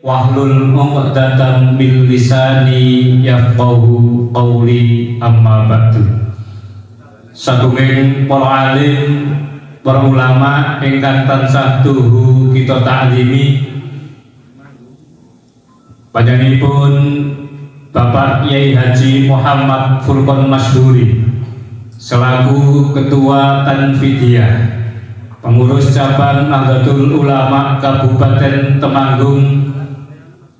wahlul 'uqdatam min lisani yafqahu qawli amma ba'du. Sagunging para alim, para ulama ingkang tansah tuhu kita ta'zimi, panjenenganipun Bapak Kyai Haji Muhammad Furqon Masyhuri selaku Ketua Tanfidiyah, pengurus cabang Nahdlatul Ulama Kabupaten Temanggung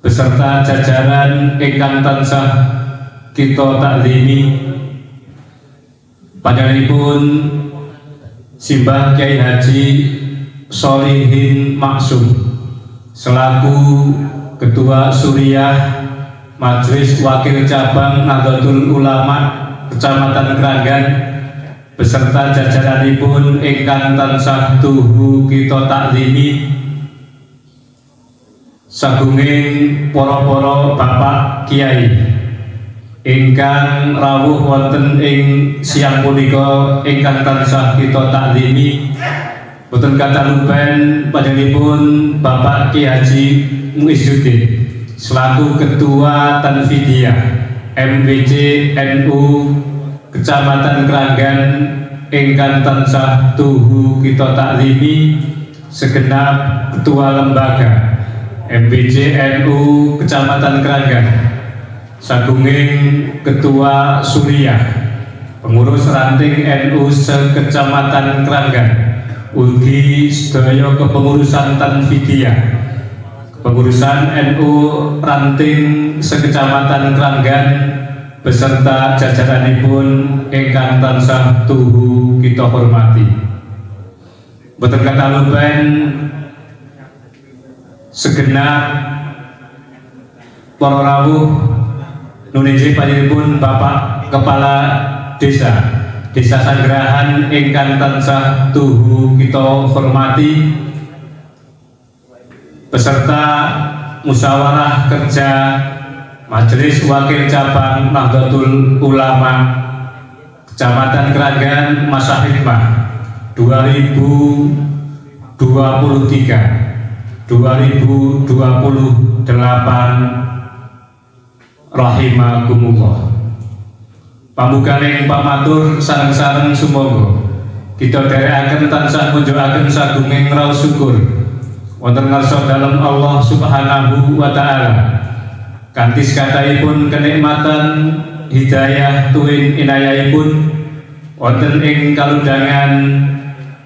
beserta jajaran ingkang tansah kita takzimi, panjenenganipun Simbah Kyai Haji Sholihin Maksum selaku Ketua Suriah Majelis Wakil Cabang Nahdlatul Ulama Kecamatan Kranggan beserta jajaranipun ingkang tansah tuhu kita takzimi, sagunging para bapak kiai ingkang rawuh wonten ing siang punika ingkang tansah kita takzimi. Boten kataluben panjenenganipun Bapak Kyai Haji Muizzuddin selaku Ketua Tanfidiyah MWC NU Kecamatan Kranggan ingkang tansah tuhu kita takzimi, segenap ketua lembaga MWC NU Kecamatan Kranggan, sagunging Ketua Suriah, pengurus ranting NU se-Kecamatan Kranggan, ugi sedaya kepengurusan Tanfidiyah, kepengurusan NU ranting se-Kecamatan Kranggan beserta jajaranipun ingkang tansah tuhu kita hormati. Boten kataluben segenap para rawuh nuninjih panjenenganipun Bapak Kepala Desa Sanggerahan ingkang tansah tuhu kita hormati, beserta musyawarah kerja Majelis Wakil Cabang Nahdlatul Ulama Kecamatan Kranggan masa hikmah 2023-2028 rahimakumullah. Pambukaning pamatur sareng-sareng sumangga kita dherekaken tansah munjukaken sagunging raos syukur wonten ngarsa dalem Allah Subhanahu wa taala kanthi sekataipun kenikmatan hidayah tuwin inayahipun wonten ing kalundhangan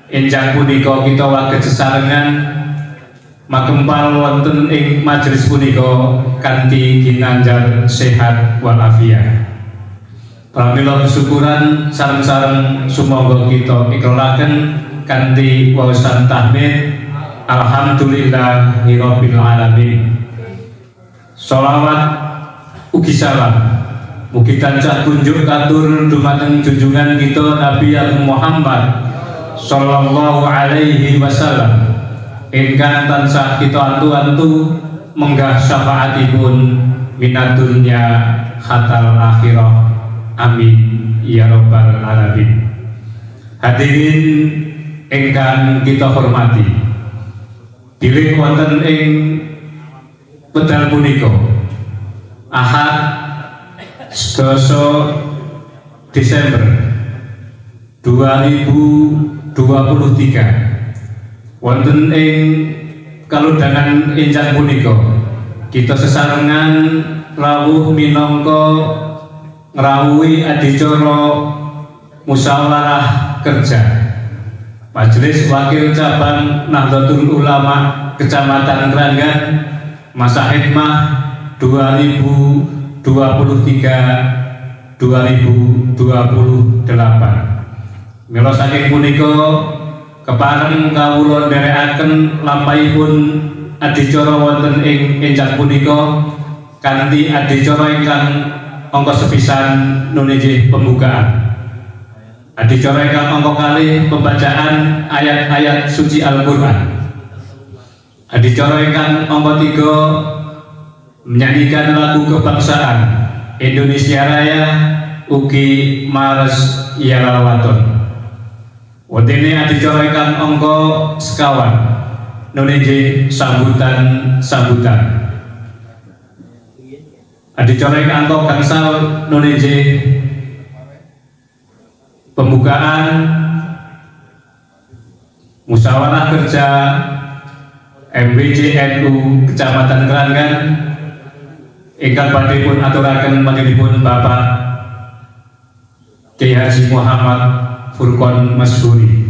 enjang punika kita waget sesarengan makempal wonten ing majelis punika kanthi ginanjar sehat walafiat. Pramila kesyukuran sareng-sareng sumangga kita ikraraken kanthi waosan tahmid alhamdulillahirabbil alamin. Sholawat ugi salam mugi tansah kunjuk katur dumateng junjungan kita Nabi Muhammad sallallahu alaihi wasallam ingkang tansah kita antu-antu menggah syafaatipun minad dunya hatal akhirah. Amin ya rabbal alamin. Hadirin ingkang kita hormati, bilih wonten ing wekdal punika Ahad 11 Desember 2023 wonten ing kalundhangan enjang punika kita sesarengan rawuh minangka ngrawuhi adicara musyawarah kerja Majelis Wakil Cabang Nahdlatul Ulama Kecamatan Kranggan masa hikmah 2023-2028. Mila saking punika kepareng kawula nderekaken lampahipun adicara wonten ing enjang punika kanthi adicara ingkang angka sepisan nuninjih pembukaan. Adicara ingkang angka kalih pembacaan ayat-ayat suci Al-Qur'an. Adicara ingkang angka 3 menyanyikan lagu kebangsaan Indonesia Raya ugi Mares Yalawaton. Wadene adicara ingkang angka sekawan nuninjih sambutan Adicara ing angka gangsal nuneje pembukaan musyawarah kerja MBJNU Kecamatan Keranggan ingkang badhe pun aturaken panjenenganipun Bapak Kiai Haji Muhammad Furqon Masyhuri.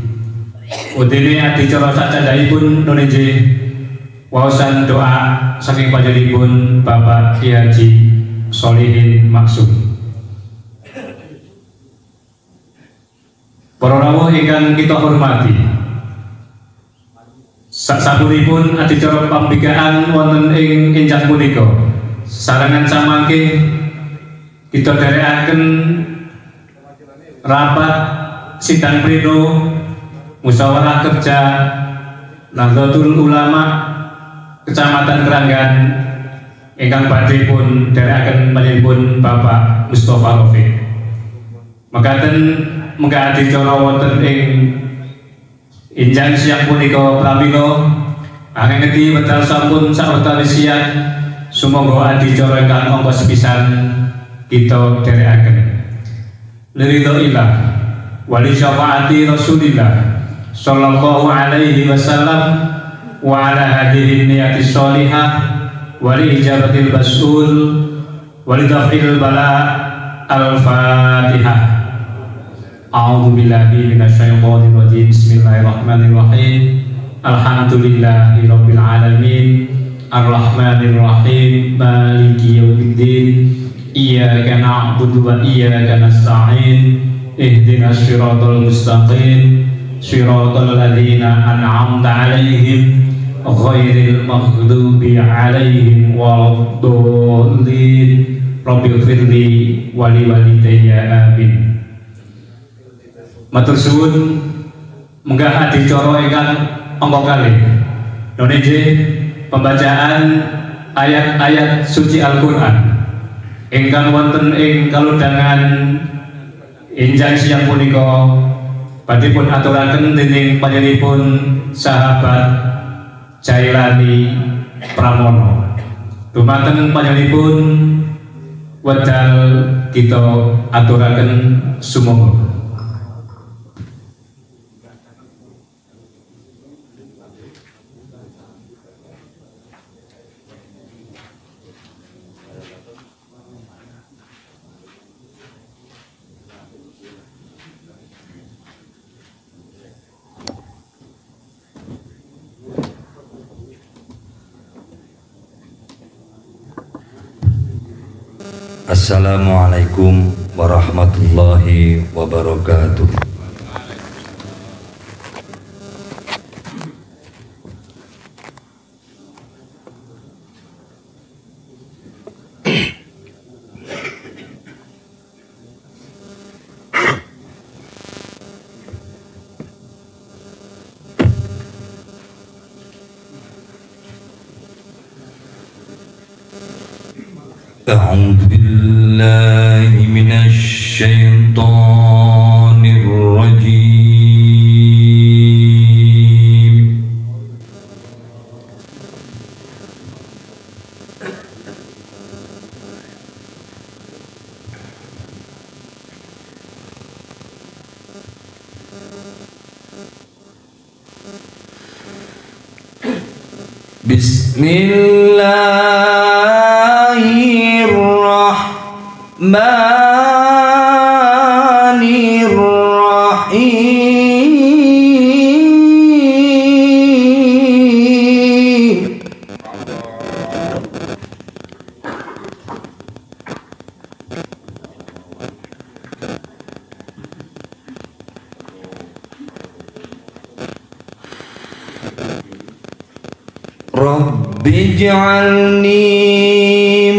Udene adicara sacandhaipun nuneje waosan doa saking panjenenganipun Bapak Kiai Haji Solihin Maksum. Para rawuh ingkang kita hormati, sasampunipun adicara pambikaan wonten ing enjang punika sarangan samangke kita dherekaken rapat sidang pleno musyawarah kerja Nahdlatul Ulama Kecamatan Keranggan ingkang badhe pun dherekaken panjenenganipun Bapak Mustofa Rafiq. Mekaten mengga adicara wonten ing enjang siang punika pramila angengeti wedal sampun sawetawis siang sumangga adicara ingkang angka sepisan kita dherekaken. Liridhoillah wali syafaati Rasulillah sallallahu alaihi wasallam wa ala hadhihi niyati sholihah wali ijabatil basul wali daf'il bala al-fatihah. A'udzu billahi minasyaitonir rajim. Bismillahirrahmanirrahim. Alhamdulillahi rabbil alamin. Arrahmanir rahim. Maliki yaumiddin. Iyyaka na'budu wa iyyaka nasta'in. Ihdinas siratal mustaqim. Siratal ladzina an'amta 'alaihim ghairil maghdubi 'alaihim waladdallin. Rabbil firli wali walidayya amin. Matur suwun menggah adicara ingkang angka kalih nuneje pembacaan ayat-ayat suci Al-Qur'an ingkang wonten ing kalodhangan enjang siang punika badhe pun aturaken dening panjenenganipun sahabat Jailani Pramono. Dumateng panjenenganipun wedal kita aturaken sumangga. Assalamualaikum warahmatullahi wabarakatuh. أعوذ بالله من الشيطان الرجيم. Bismillahirrahmanirrahim. Rabbi ij'alni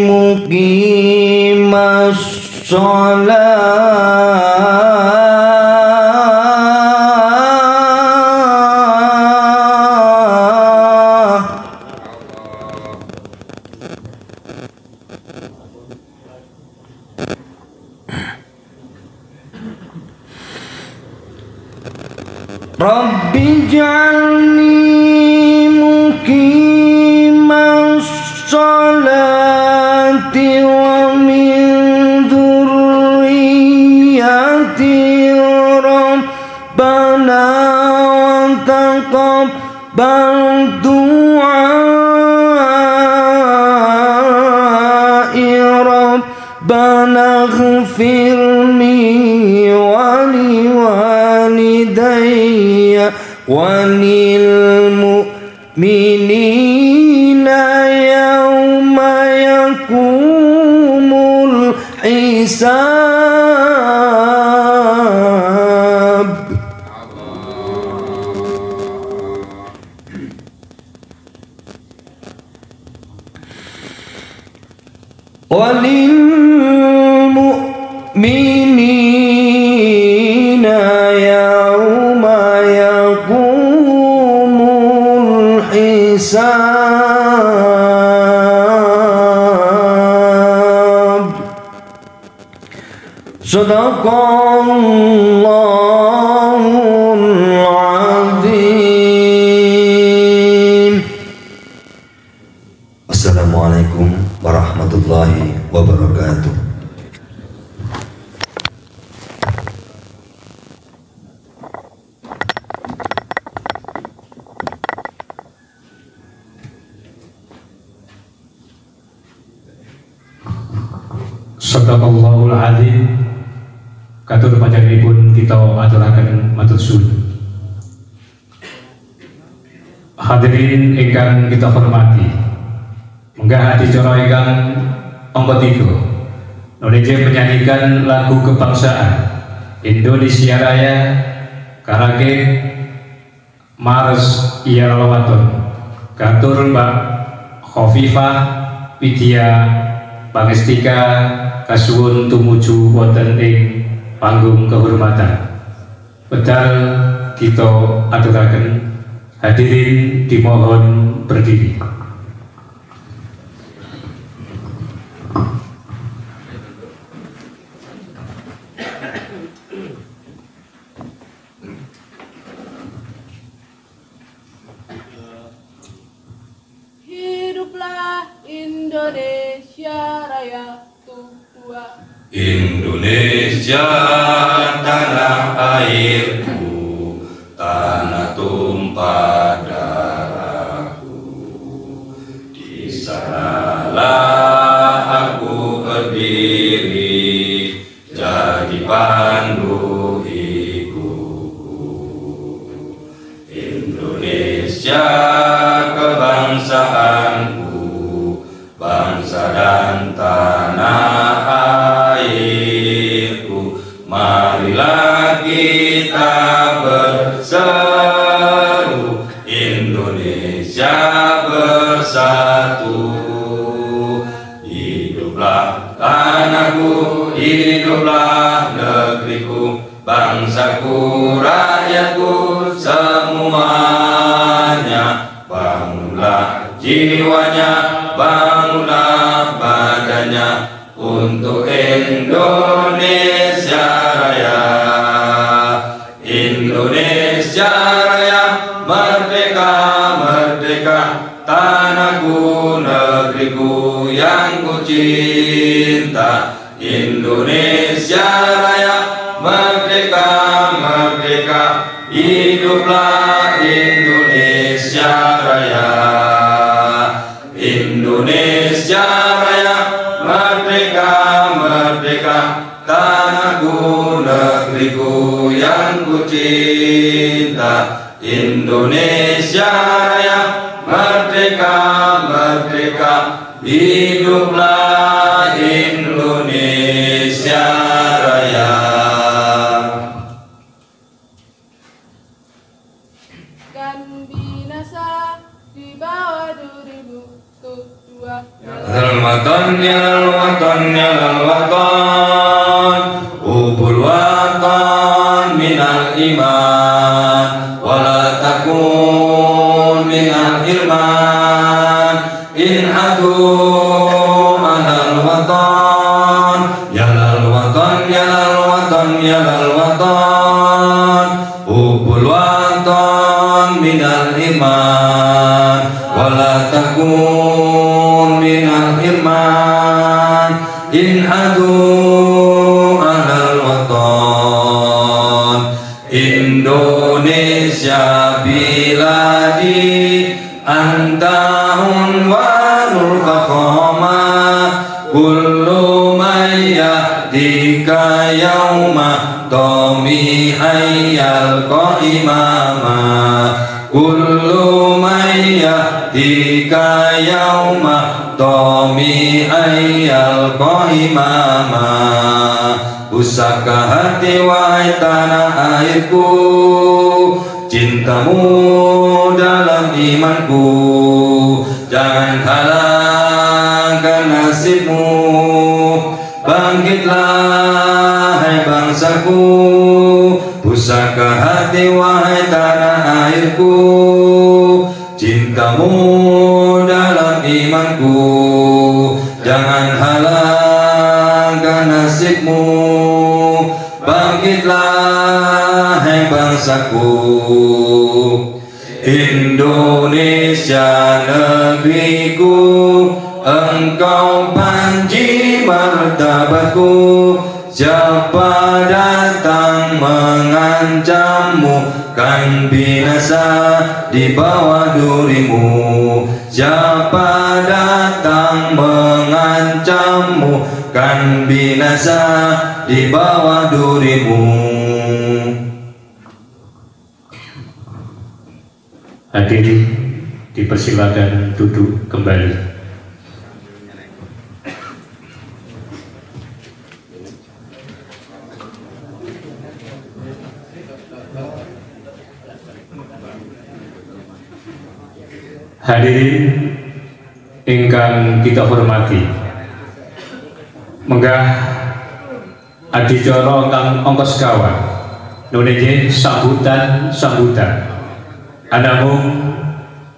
muqimas shalah Rabbi ij'alni muqimas sholati wa bal du'ai rabbana ighfirli wa liwalidayya wa lil mu'minina yawma yakumul hisab. Walil mu'minina yawma yakumul hisab. Sadaqallahul azim. Assalamualaikum warahmatullahi wabarakatuh. Sadaqallahul azim. Katur panjenenganipun kita aturaken matur suwun. Hadirin ingkang kita hormati, munggah adicara ingkang angka 3 Nolije menyanyikan lagu kebangsaan Indonesia Raya Karake Mars Iya Lawaton. Katur Mbak Khofifah Widya Pangestika kasuwun tumuju wonten ing panggung kehormatan. Pedal kita aturaken, hadirin dimohon berdiri. Hiduplah Indonesia Raya tua. Indonesia tanah airku, tanah tumpah darahku. Di sanalah aku berdiri, jadi pandu ibuku. Indonesia kebangsaanku, bangsa dan tanah airku. Marilah kita berseru, Indonesia bersatu. Hiduplah tanahku, hiduplah negeriku, bangsaku, rakyatku semuanya. Bangunlah jiwanya, bangunlah badannya untuk Indonesia Raya. Indonesia Raya, merdeka, merdeka, tanahku, negeriku yang ku cinta. Indonesia Raya, merdeka, merdeka, hiduplah Indonesia Raya. Indonesia Raya, merdeka, merdeka, tanahku, negeriku yang ku cinta. Indonesia Raya, merdeka, merdeka, hiduplah Indonesia Raya. Dan binasa di bawah 2002. Yal watan, yal watan, yal watan, ubul watan minal iman, wala takun minal irman. In adu alal watan, yalal watan, yalal watan, yalal watan, ubul watan minal iman, wala takun minal irman. In adu alal watan, Indonesia biladi yauma tami'an yalqa imama kullu man yatika yauma tami'an yalqa imama. Pusaka hati wahai tanah airku, cintamu dalam imanku, jangan halangkan nasibmu. Bangkitlah hai bangsaku, pusaka hati wahai tanah airku, cintamu dalam imanku, jangan halangkan nasibmu. Bangkitlah hai bangsaku, Indonesia negeriku, engkau panji martabatku. Siapa datang mengancammu, kan binasa di bawah durimu. Siapa datang mengancammu, kan binasa di bawah durimu. Hadirin dipersilakan duduk kembali. Hadirin ingkang kita hormati, menggah adicara kang angka sekawan nuninggih sambutan anamung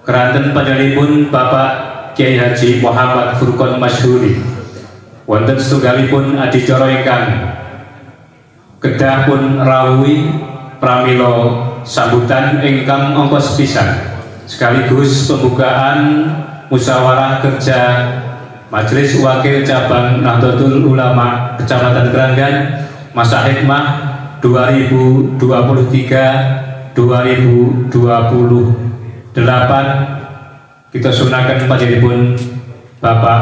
keranten panjenenganipun Bapak Kiai Haji Muhammad Furqon Masyhuri wonten setunggalipun adicara ingkang kedah pun rawuhi pramila sambutan ingkang angka sepisan sekaligus pembukaan musyawarah kerja Majelis Wakil Cabang Nahdlatul Ulama Kecamatan Keranggan masa hikmah 2023-2028 kita sunahkan panjenenganipun Bapak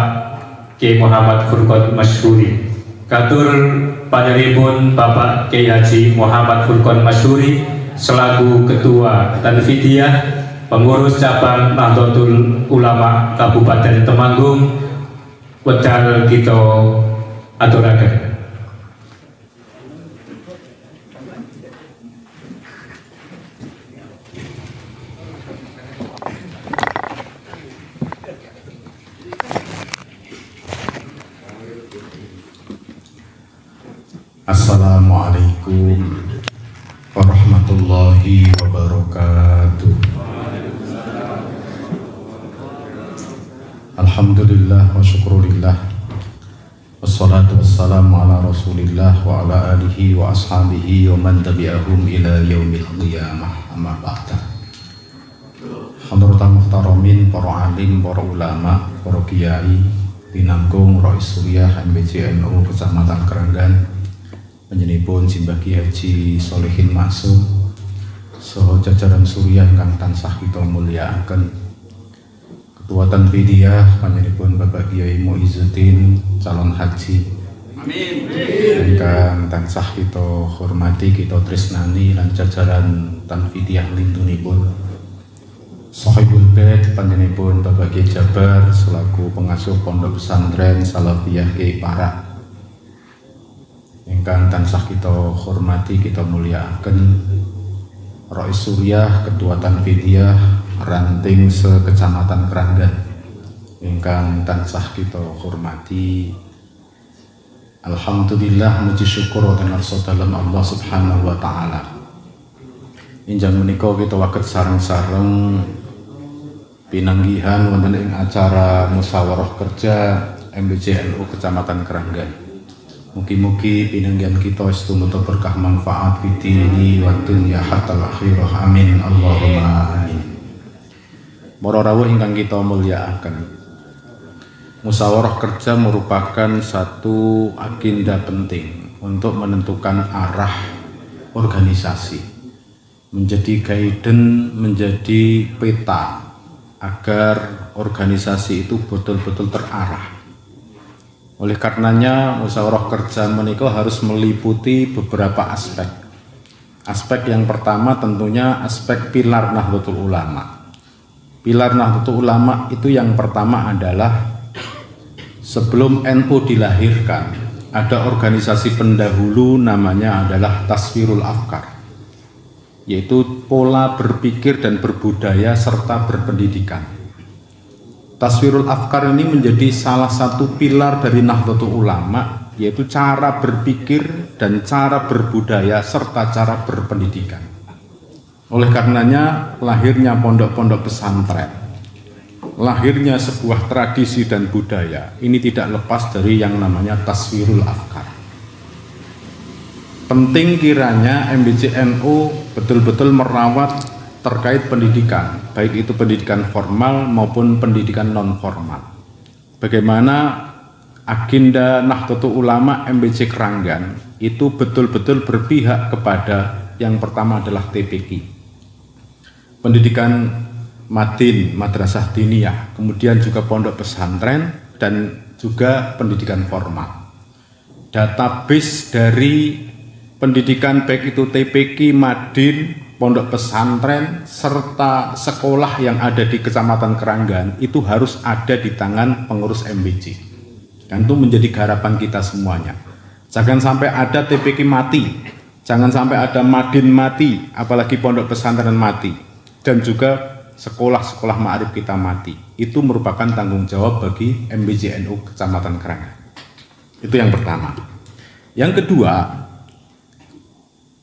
Kiai Muhammad Furqon Masyhuri. Katur panjenenganipun Bapak Kiai Haji Muhammad Furqon Masyhuri selaku Ketua Tanfidiyah Pengurus Cabang Nahdlatul Ulama Kabupaten Temanggung wedal kita aturaken. Assalamualaikum warahmatullahi wabarakatuh. Alhamdulillah wa syukurillah, wassalatu wassalamu ala rasulillah wa ala alihi wa ashabihi wa man tabi'ahum ila yaumil qiyamah, amma ba'da. Hadratul muhtaramin, para alim, para ulama, para kiai, pinanggung Rais Suriah MBCNU Kecamatan Keranggan, panjenenganipun Simbah Kiai Haji Solihin Maksum saha jajaran Suriah ingkang tansah kita mulyakaken. Ketua Tanfidiyah panjenenganipun Bapak Kiai Muizzuddin calon haji. Amin. Ingkang tansah kita hormati, kita tresnani lan jajaran Tanfidiyah lindunipun. Sahibul Bait panjenenganipun Bapak Kiai Jabar selaku pengasuh Pondok Pesantren Salafiyah Kiai Parak. Ingkang tansah kita hormati, kita mulyakaken Rais Suriah Ketua Tanfidiyah ranting sekecamatan Keranggan ingkang tansah kita hormati. Alhamdulillah, muji syukur wonten ngarsa dalem Allah Subhanahu wa taala. Injang menika kita waket sareng-sareng pinanggihan wonten ing acara musyawarah kerja MBCNU Kecamatan Keranggan. Mugi-mugi pinanggihan kita setuju berkah manfaat fitini wa dunya hatta akhirah. Amin Allahumma amin. Para rawuh ingkang kita mulyakaken, musyawarah kerja merupakan satu agenda penting untuk menentukan arah organisasi, menjadi guidance, menjadi peta agar organisasi itu betul-betul terarah. Oleh karenanya musyawarah kerja menika harus meliputi beberapa aspek. Aspek yang pertama tentunya aspek pilar Nahdlatul Ulama. Pilar Nahdlatul Ulama itu yang pertama adalah sebelum NU dilahirkan, ada organisasi pendahulu namanya adalah Taswirul Afkar, yaitu pola berpikir dan berbudaya serta berpendidikan. Taswirul Afkar ini menjadi salah satu pilar dari Nahdlatul Ulama, yaitu cara berpikir dan cara berbudaya serta cara berpendidikan. Oleh karenanya lahirnya pondok-pondok pesantren, lahirnya sebuah tradisi dan budaya, ini tidak lepas dari yang namanya Taswirul Afkar. Penting kiranya MBCNU betul-betul merawat terkait pendidikan, baik itu pendidikan formal maupun pendidikan non formal. Bagaimana agenda Nahdlatul Ulama MBC Keranggan itu betul-betul berpihak kepada yang pertama adalah TPQ, pendidikan Madin, Madrasah Diniyah, kemudian juga pondok pesantren dan juga pendidikan formal. Database dari pendidikan baik itu TPQ, Madin, pondok pesantren serta sekolah yang ada di Kecamatan Keranggan itu harus ada di tangan pengurus MBC. Dan itu menjadi garapan kita semuanya. Jangan sampai ada TPQ mati, jangan sampai ada Madin mati, apalagi pondok pesantren mati, dan juga sekolah-sekolah ma'arif kita mati. Itu merupakan tanggung jawab bagi MBCNU Kecamatan Keranggan. Itu yang pertama. Yang kedua,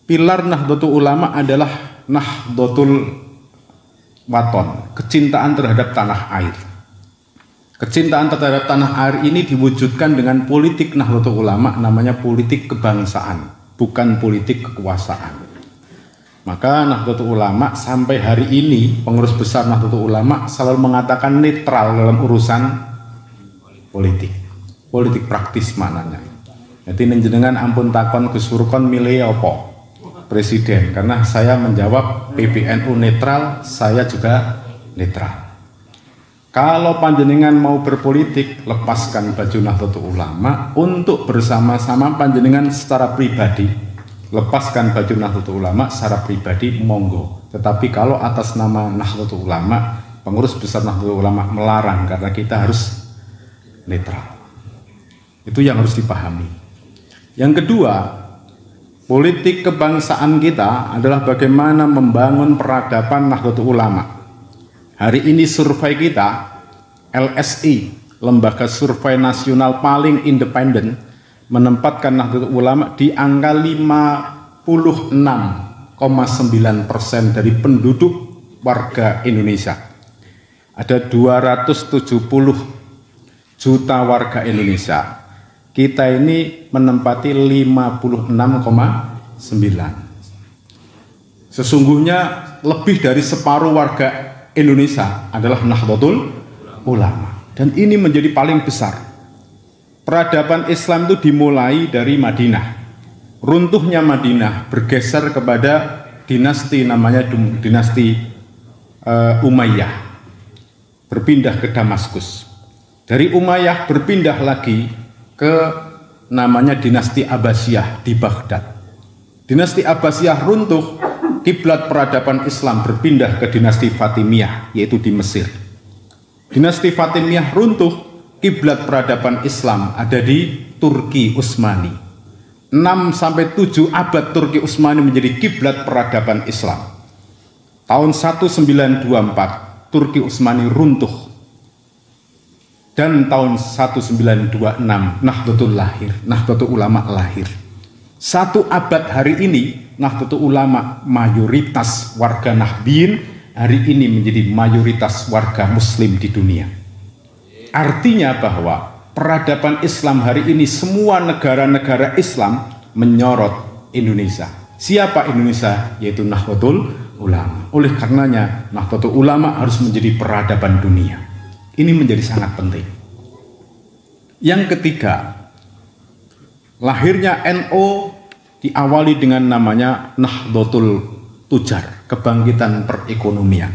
pilar Nahdlatul Ulama adalah Nahdlatul Waton, kecintaan terhadap tanah air. Kecintaan terhadap tanah air ini diwujudkan dengan politik Nahdlatul Ulama, namanya politik kebangsaan, bukan politik kekuasaan. Maka Nahdlatul Ulama sampai hari ini, pengurus besar Nahdlatul Ulama selalu mengatakan netral dalam urusan politik. Politik praktis maknanya. Jadi nenjenengan ampun takon Gus Furqon milih apa? Presiden, karena saya menjawab PBNU netral, saya juga netral. Kalau panjenengan mau berpolitik, lepaskan baju Nahdlatul Ulama untuk bersama-sama panjenengan secara pribadi. Lepaskan baju Nahdlatul Ulama secara pribadi, monggo. Tetapi kalau atas nama Nahdlatul Ulama, pengurus besar Nahdlatul Ulama melarang karena kita harus netral. Itu yang harus dipahami. Yang kedua, politik kebangsaan kita adalah bagaimana membangun peradaban Nahdlatul Ulama. Hari ini survei kita, LSI, Lembaga Survei Nasional paling independen, menempatkan Nahdlatul Ulama di angka 56,9% dari penduduk warga Indonesia. Ada 270 juta warga Indonesia. Kita ini menempati 56,9. Sesungguhnya lebih dari separuh warga Indonesia adalah Nahdlatul Ulama. Dan ini menjadi paling besar. Peradaban Islam itu dimulai dari Madinah. Runtuhnya Madinah bergeser kepada dinasti namanya dinasti Umayyah. Berpindah ke Damaskus. Dari Umayyah berpindah lagi ke namanya dinasti Abbasiyah di Baghdad. Dinasti Abbasiyah runtuh, kiblat peradaban Islam berpindah ke dinasti Fatimiyah, yaitu di Mesir. Dinasti Fatimiyah runtuh, kiblat peradaban Islam ada di Turki Utsmani. 6-7 abad Turki Utsmani menjadi kiblat peradaban Islam. Tahun 1924 Turki Utsmani runtuh. Dan tahun 1926 Nahdlatul Ulama lahir. Satu abad hari ini Nahdlatul Ulama mayoritas warga Nahdien hari ini menjadi mayoritas warga Muslim di dunia. Artinya bahwa peradaban Islam hari ini semua negara-negara Islam menyorot Indonesia. Siapa Indonesia? Yaitu Nahdlatul Ulama. Oleh karenanya Nahdlatul Ulama harus menjadi peradaban dunia. Ini menjadi sangat penting. Yang ketiga, lahirnya NU diawali dengan namanya Nahdlatul Tujar, kebangkitan perekonomian.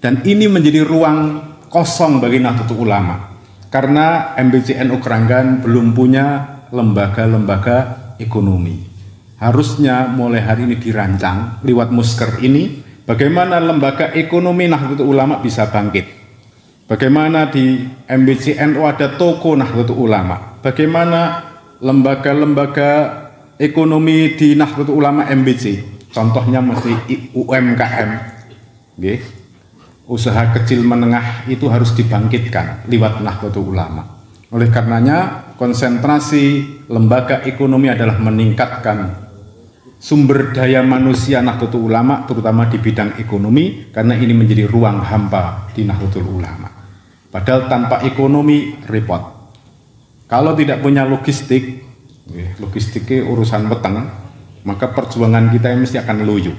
Dan ini menjadi ruang kosong bagi Nahdlatul Ulama. Karena MBCNU Kranggan belum punya lembaga-lembaga ekonomi. Harusnya mulai hari ini dirancang lewat Musker ini bagaimana lembaga ekonomi Nahdlatul Ulama bisa bangkit. Bagaimana di MBCNU ada toko Nahdlatul Ulama. Bagaimana lembaga-lembaga ekonomi di Nahdlatul Ulama MBC. Contohnya masih UMKM. Okay. Usaha kecil menengah itu harus dibangkitkan lewat Nahdlatul Ulama. Oleh karenanya konsentrasi lembaga ekonomi adalah meningkatkan sumber daya manusia Nahdlatul Ulama terutama di bidang ekonomi karena ini menjadi ruang hampa di Nahdlatul Ulama. Padahal tanpa ekonomi repot. Kalau tidak punya logistiknya urusan weteng, maka perjuangan kita mesti akan loyo.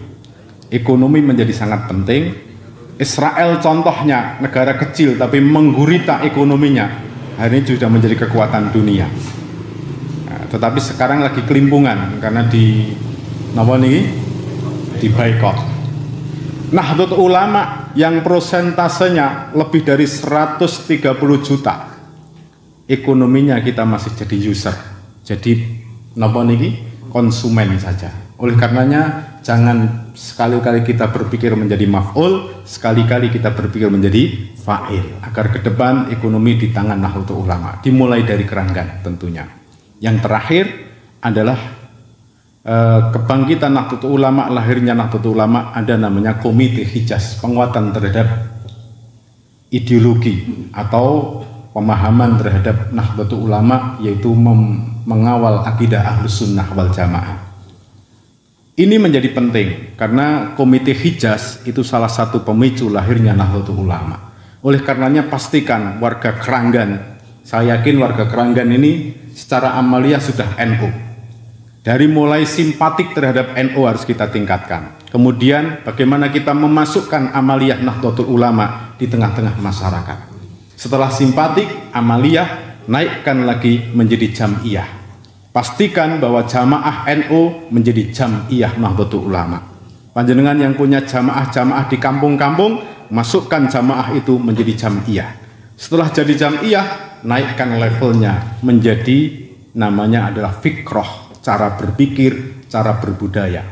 Ekonomi menjadi sangat penting. Israel contohnya negara kecil tapi menggurita ekonominya. Hari ini sudah menjadi kekuatan dunia. Nah, tetapi sekarang lagi kelimpungan karena di boykot. Nahdlatul Ulama yang prosentasenya lebih dari 130 juta. Ekonominya kita masih jadi user. Jadi konsumen saja. Oleh karenanya jangan sekali-kali kita berpikir menjadi maf'ul, sekali-kali kita berpikir menjadi fa'il agar ke depan ekonomi di tangan Nahdlatul Ulama. Dimulai dari Kranggan tentunya. Yang terakhir adalah kebangkitan Nahdlatul Ulama, lahirnya Nahdlatul Ulama ada namanya Komite Hijaz, penguatan terhadap ideologi atau pemahaman terhadap Nahdlatul Ulama, yaitu mengawal akidah Ahlus Sunnah wal Jamaah. Ini menjadi penting karena Komite Hijaz itu salah satu pemicu lahirnya Nahdlatul Ulama. Oleh karenanya pastikan warga Kranggan, saya yakin warga Kranggan ini secara amaliyah sudah NU. Dari mulai simpatik terhadap NU harus kita tingkatkan. Kemudian bagaimana kita memasukkan amaliyah Nahdlatul Ulama di tengah-tengah masyarakat. Setelah simpatik, amaliyah, naikkan lagi menjadi jam'iyah. Pastikan bahwa jamaah NU menjadi jam'iyah Nahdlatul Ulama. Panjenengan yang punya jamaah-jamaah di kampung-kampung, masukkan jamaah itu menjadi jam'iyah. Setelah jadi jam'iyah, naikkan levelnya menjadi namanya adalah fikroh, cara berpikir, cara berbudaya.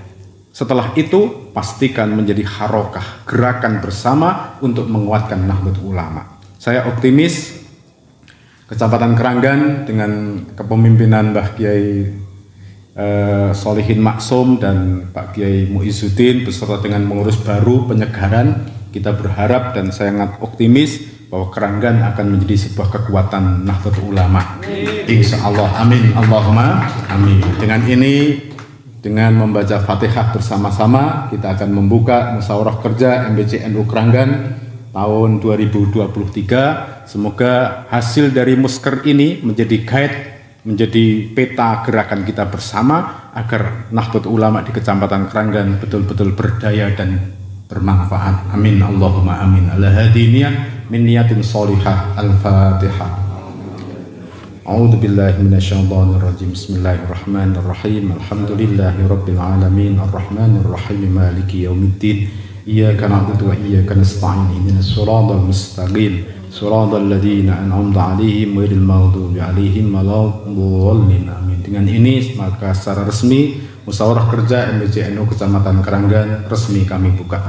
Setelah itu, pastikan menjadi harokah, gerakan bersama untuk menguatkan Nahdlatul Ulama. Saya optimis Kecamatan Kranggan dengan kepemimpinan Mbah Kiai Solihin Maksum dan Pak Kiai Muizuddin beserta dengan pengurus baru penyegaran, kita berharap dan saya sangat optimis bahwa Kranggan akan menjadi sebuah kekuatan Nahdlatul Ulama. Insya Allah, amin, Allahumma amin. Dengan ini, dengan membaca Fatihah bersama-sama, kita akan membuka musyawarah kerja MBCNU Kranggan tahun 2023. Semoga hasil dari Musker ini menjadi guide, menjadi peta gerakan kita bersama agar Nahdlatul Ulama di Kecamatan Kranggan betul-betul berdaya dan bermanfaat. Amin, Allahumma amin. Ala hadiniyah min niyatin sholihah. Al-Fatihah. A'udzu billahi minasyaitonir rajim. Bismillahirrahmanirrahim. Alhamdulillahi rabbil alamin. Arrahmanir rahim. Maliki yaumiddin. Iyyaka na'budu wa iyyaka nasta'in. Ihdinas siratal mustaqim. Siratal ladzina an'amta 'alaihim ghairil maghdubi 'alaihim waladdallin. Amin. Dengan ini maka secara resmi musyawarah kerja MBCNU Kecamatan Kranggan resmi kami buka.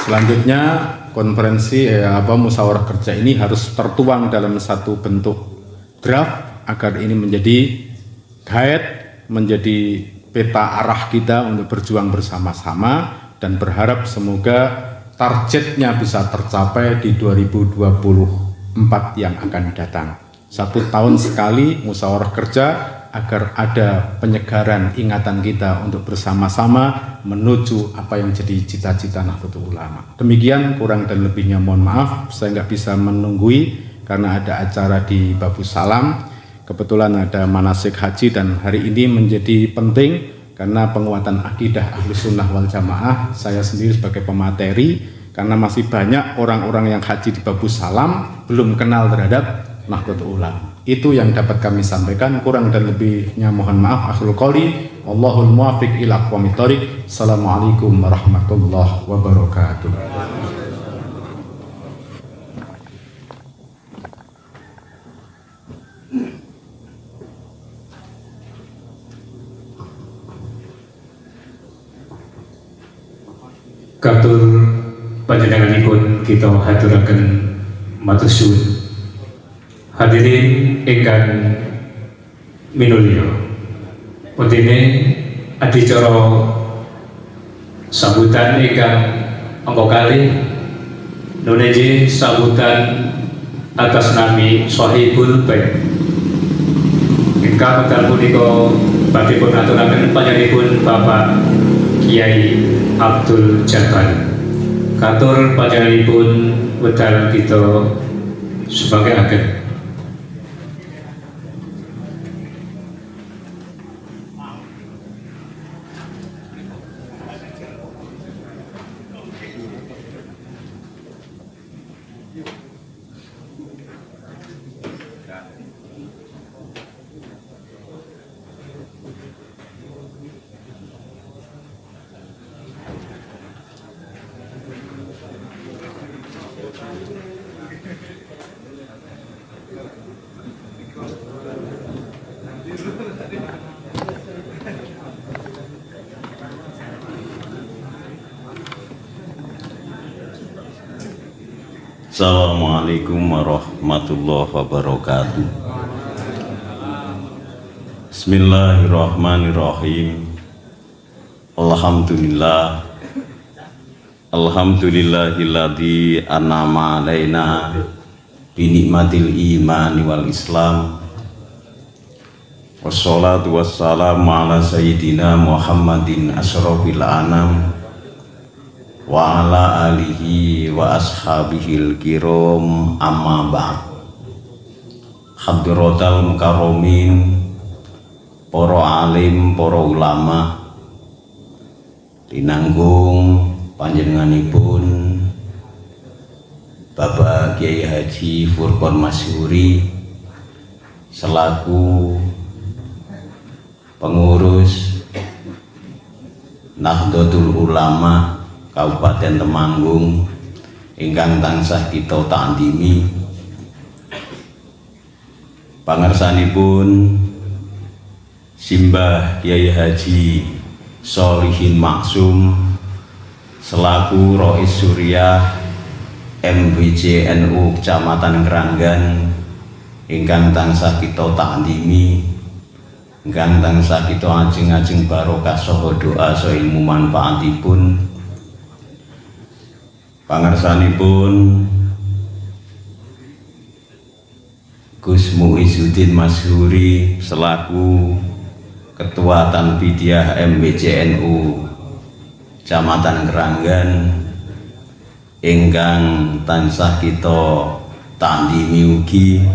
Selanjutnya konferensi musyawarah kerja ini harus tertuang dalam satu bentuk draft agar ini menjadi guide, menjadi peta arah kita untuk berjuang bersama-sama dan berharap semoga targetnya bisa tercapai di 2024 yang akan datang. 1 tahun sekali musyawarah kerja agar ada penyegaran ingatan kita untuk bersama-sama menuju apa yang jadi cita-cita Nahdlatul Ulama. Demikian, kurang dan lebihnya mohon maaf, saya nggak bisa menunggui karena ada acara di Babu Salam. Kebetulan ada manasik haji dan hari ini menjadi penting karena penguatan akidah Ahlus Sunnah wal Jamaah. Saya sendiri sebagai pemateri karena masih banyak orang-orang yang haji di Babu Salam belum kenal terhadap Nahdlatul Ulama. Itu yang dapat kami sampaikan, kurang dan lebihnya mohon maaf. Akhirul qouli, wallahul muwaffiq ila aqwamit thoriq. Assalamualaikum warahmatullahi wabarakatuh. katur panjenenganipun kita haturaken matur suwun. Hadirin ingkang minulya, puntine adicara sambutan ingkang angka kalih nuneje sambutan atas nami Sohibul Bait. Ingkang wekdal punika badhe pun aturaken panjenenganipun Bapak Kiai Abdul Jabbar. Katur panjenenganipun wekdal kita sebagai agen. Assalamualaikum warahmatullahi wabarakatuh. Bismillahirrahmanirrahim. Alhamdulillah. Alhamdulillahilladzi an'ama alaina bi nikmatil imani wal islam. Wassalatu wassalamu ala sayyidina Muhammadin asyrafil anam wa ala alihi wa ashabihil kiram, amma ba'd. Hadratal mukarramin, para alim, para ulama, dinanggung panjenenganipun Bapak Kiai Haji Furqon Masyuri selaku pengurus Nahdlatul Ulama Kabupaten Temanggung ingkang tansah kita ta'dimi, pangersanipun Simbah Kiai Haji Sholihin Maksum selaku Rois Suriah MBC NU Kecamatan Keranggan ingkang tansah kita ta'dimi, ingkang tansah kita ajeng-ajeng barokah saha doa saha ilmu manfaatipun. Pangersanipun Gus Muizuddin Masyuri selaku Ketua Tanbidiyah MBCNU Kecamatan Keranggan ingkang tansah kita ta'dimi ugi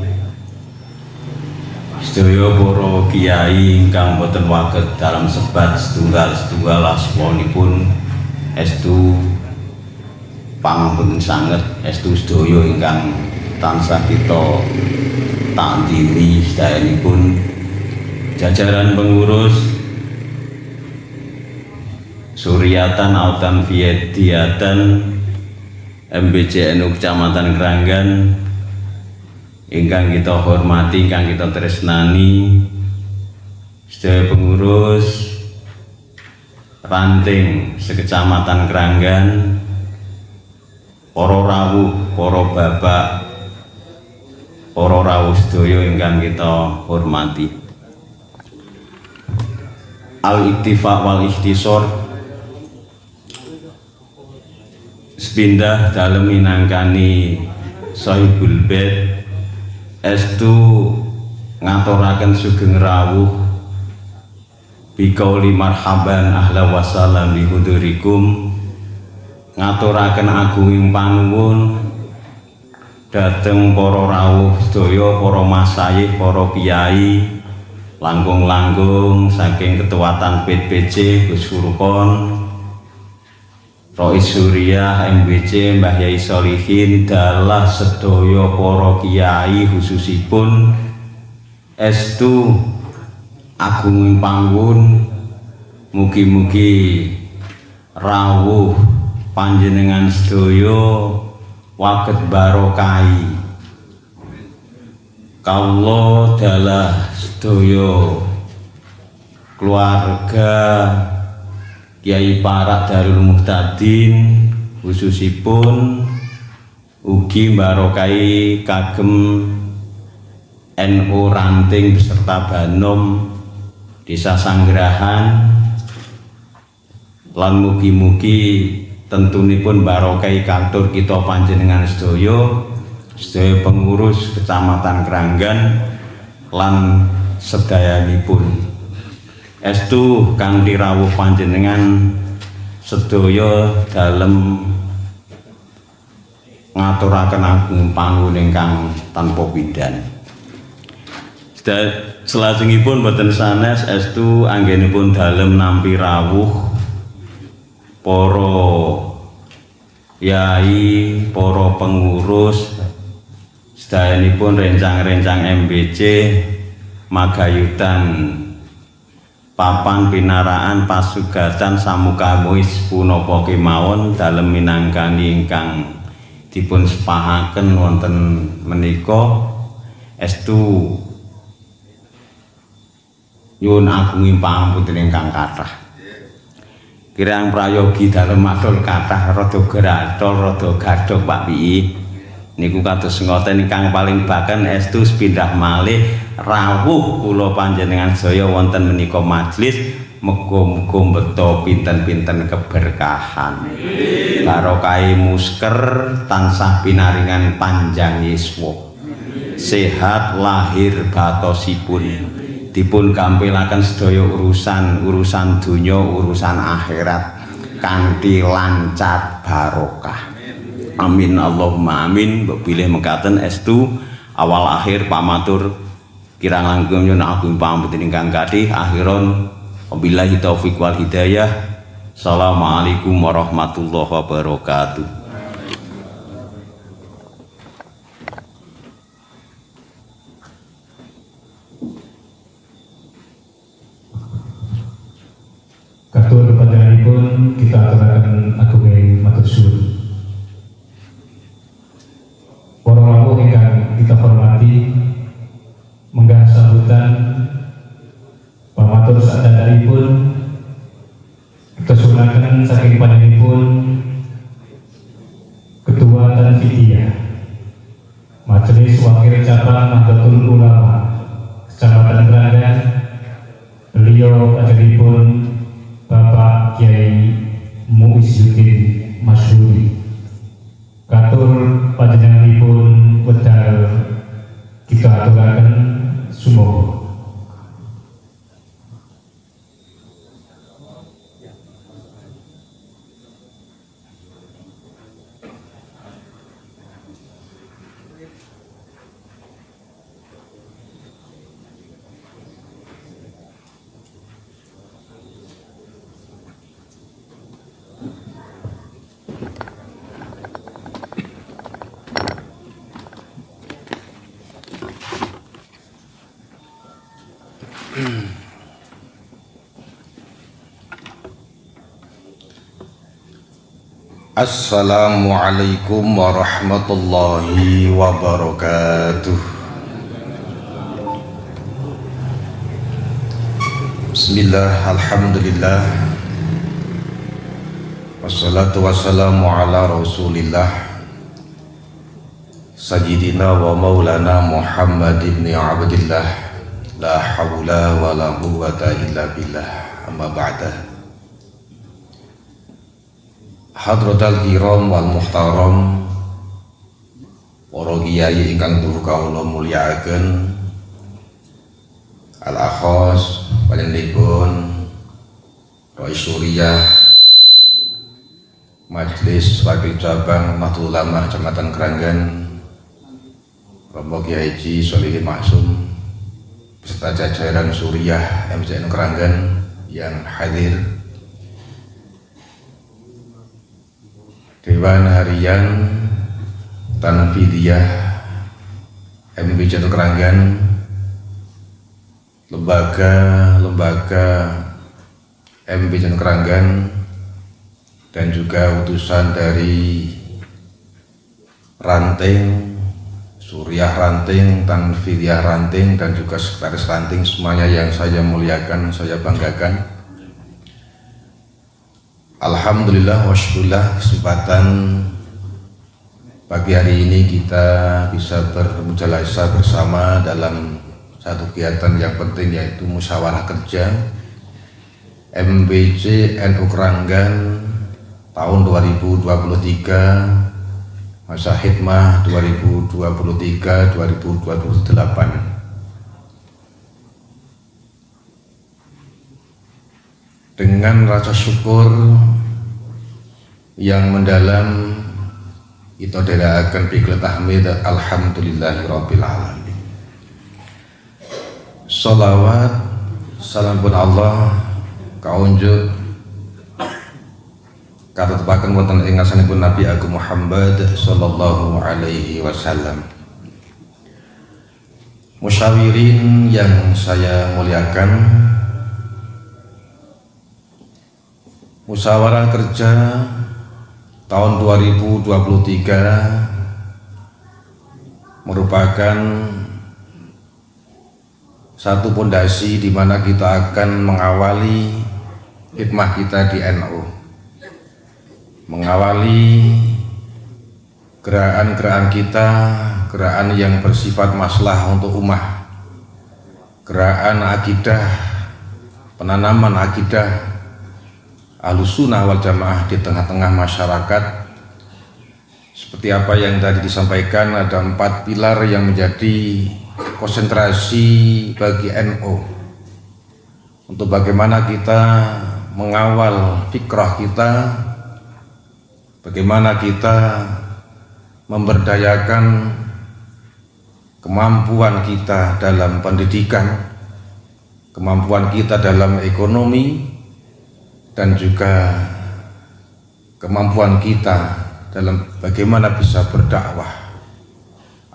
sedaya para kiai ingkang boten waget dalam sebat setunggal asmanipun estu pangapunten sanget, estu sedaya ingkang tansah kita ta'dimi sedayanipun jajaran pengurus Suryatan Autan Fiediatan MBCNU Kecamatan Keranggan ingkang kita hormati, ingkang kita tresnani, sedaya pengurus ranting sekecamatan Keranggan, para rawuh, para bapak, para rawuh sedaya ingkang kita hormati. Al-Iktifaq wal Ikhtisor sepindah dalem minangkani Sohibul Bait estu ngaturaken sugeng rawuh biqauli marhaban ahla wasallam bihudurikum, ngaturaken agunging panuwun dhateng para rawuh sedaya, para masyayikh, para kiai, langkung-langkung saking Ketua Tanbid PC Gus Furqon, Rois Suriah MBC Mbah Yai Sholihin, dalah sedaya para kiai khususipun estu agunging pangwun, mugi-mugi rawuh panjenengan sedaya waget barokai kawula dalah sedaya keluarga Kiai Parak Darul Muhtadin khususipun ugi barokai kagem NU Ranting beserta Banom Desa Sanggrahan lan mugi-mugi tentunipun barokai kantor kita panjenengan sedaya pengurus Kecamatan Kranggan lan sedayanipun. Estu kang dirawuh panjenengan sedaya dalem ngaturaken agung pangun ingkang tanpa bidan. Selajengipun boten sanes estu anggenipun dalem nampi rawuh para yai, para pengurus sedayanipun rencang-rencang MBC magayutan papan pinaraan pasugatan samukamuis punapa kemawon dalem minangkani ingkang dipun sepahaken wonten menika estu nyuwun agung pangapunten ingkang kathah. Kirang prayogi dalem matur kathah rada gratol rada gadhok Pak Pi. Niku kados ngoten ingkang paling baken estu sepindah malih rawuh kula panjenengan sedaya wonten menika majelis muga-muga mbeta pinten-pinten keberkahan. Barokah musker tansah pinaringan panjang yuswa. Sehat lahir batosipun. Dipun gampilaken sedaya urusan donya urusan akhirat kanthi lancar barokah. Amin Allahumma amin. Bilih mekaten estu awal akhir pamatur kirang langkung nyuwun agung pangapunten ingkang kadhih akhiron wabillahi taufik wal hidayah. Assalamualaikum warahmatullahi wabarakatuh. Katur panjenenganipun kita aturaken agunging matur suwun. Para rawuh ingkang kita hormati, menggah sambutan pamatur sadanaripun kita sunaken saking panjenenganipun Ketua Tanfidiyah Majelis Wakil Cabang Nahdlatul Ulama Kecamatan Kranggan, beliau panjenenganipun Bapak Kiai Muizuddin Masyhuri. Katur panjenenganipun wedal kita aturaken sumangga. Assalamualaikum warahmatullahi wabarakatuh. Bismillah, alhamdulillah, wassalatu wassalamu ala rasulillah Sayyidina wa maulana Muhammad ibn Abdillah, la hawla wa la quwwata illa billah, amma ba'da. Hadratal kiram wal muhtaram, para kiai ingkang tuhu kawula mulyakaken, al akhos panjenenganipun Rais Suriah Majelis Wakil Cabang Nahdlatul Ulama Kecamatan Kranggan, Rombong Kiai Haji Sholihin Maksum beserta jajaran Suriah MCN Kranggan yang hadir, Dewan Harian Tanfidiyah MBC Kranggan, lembaga MBC Kranggan, dan juga utusan dari Ranting, Suriah Ranting, Tanfidiyah Ranting, dan juga sekretaris Ranting, semuanya yang saya muliakan, saya banggakan. Alhamdulillah wa syukurlah kesempatan pagi hari ini kita bisa bermujalasah bersama dalam satu kegiatan yang penting, yaitu musyawarah kerja MBC NU Keranggan tahun 2023 masa khidmah 2023-2028. Dengan rasa syukur yang mendalam, kita dherekaken pikul tahmid alhamdulillahirabbil alamin. Shalawat salam pun Allah kaunjuk katetepaken wonten ing ngasanipun Nabi Agung Muhammad sallallahu alaihi wasallam. Musyawirin yang saya muliakan, musyawarah kerja tahun 2023 merupakan satu pondasi di mana kita akan mengawali khidmah kita di NU, mengawali gerakan-gerakan kita, gerakan yang bersifat maslahat untuk ummah, gerakan akidah, penanaman akidah Ahlussunnah wal Jamaah di tengah-tengah masyarakat. Seperti apa yang tadi disampaikan, ada 4 pilar yang menjadi konsentrasi bagi NU untuk bagaimana kita mengawal fikrah kita, bagaimana kita memberdayakan kemampuan kita dalam pendidikan, kemampuan kita dalam ekonomi, dan juga kemampuan kita dalam bagaimana bisa berdakwah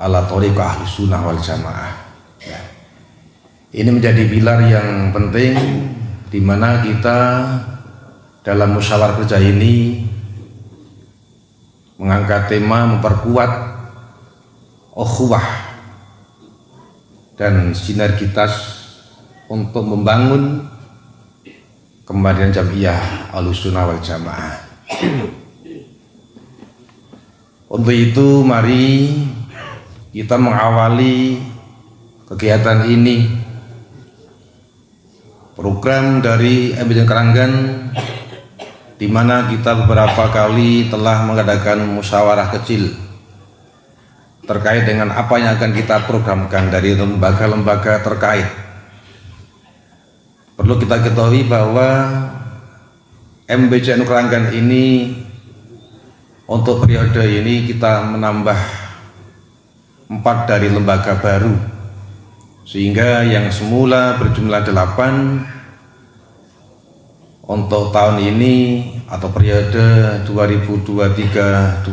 ala thariqah Ahlussunnah wal Jamaah. Ya. Ini menjadi pilar yang penting di mana kita dalam musyawarah kerja ini mengangkat tema memperkuat ukhuwah dan sinergitas untuk membangun kembalian Jamiah Ahlussunnah wal Jamaah. Untuk itu mari kita mengawali kegiatan ini, program dari MBC Keranggan, di mana kita beberapa kali telah mengadakan musyawarah kecil terkait dengan apa yang akan kita programkan dari lembaga-lembaga terkait. Perlu kita ketahui bahwa MBC NU Keranggan ini untuk periode ini kita menambah 4 dari lembaga baru, sehingga yang semula berjumlah 8 untuk tahun ini atau periode 2023-2028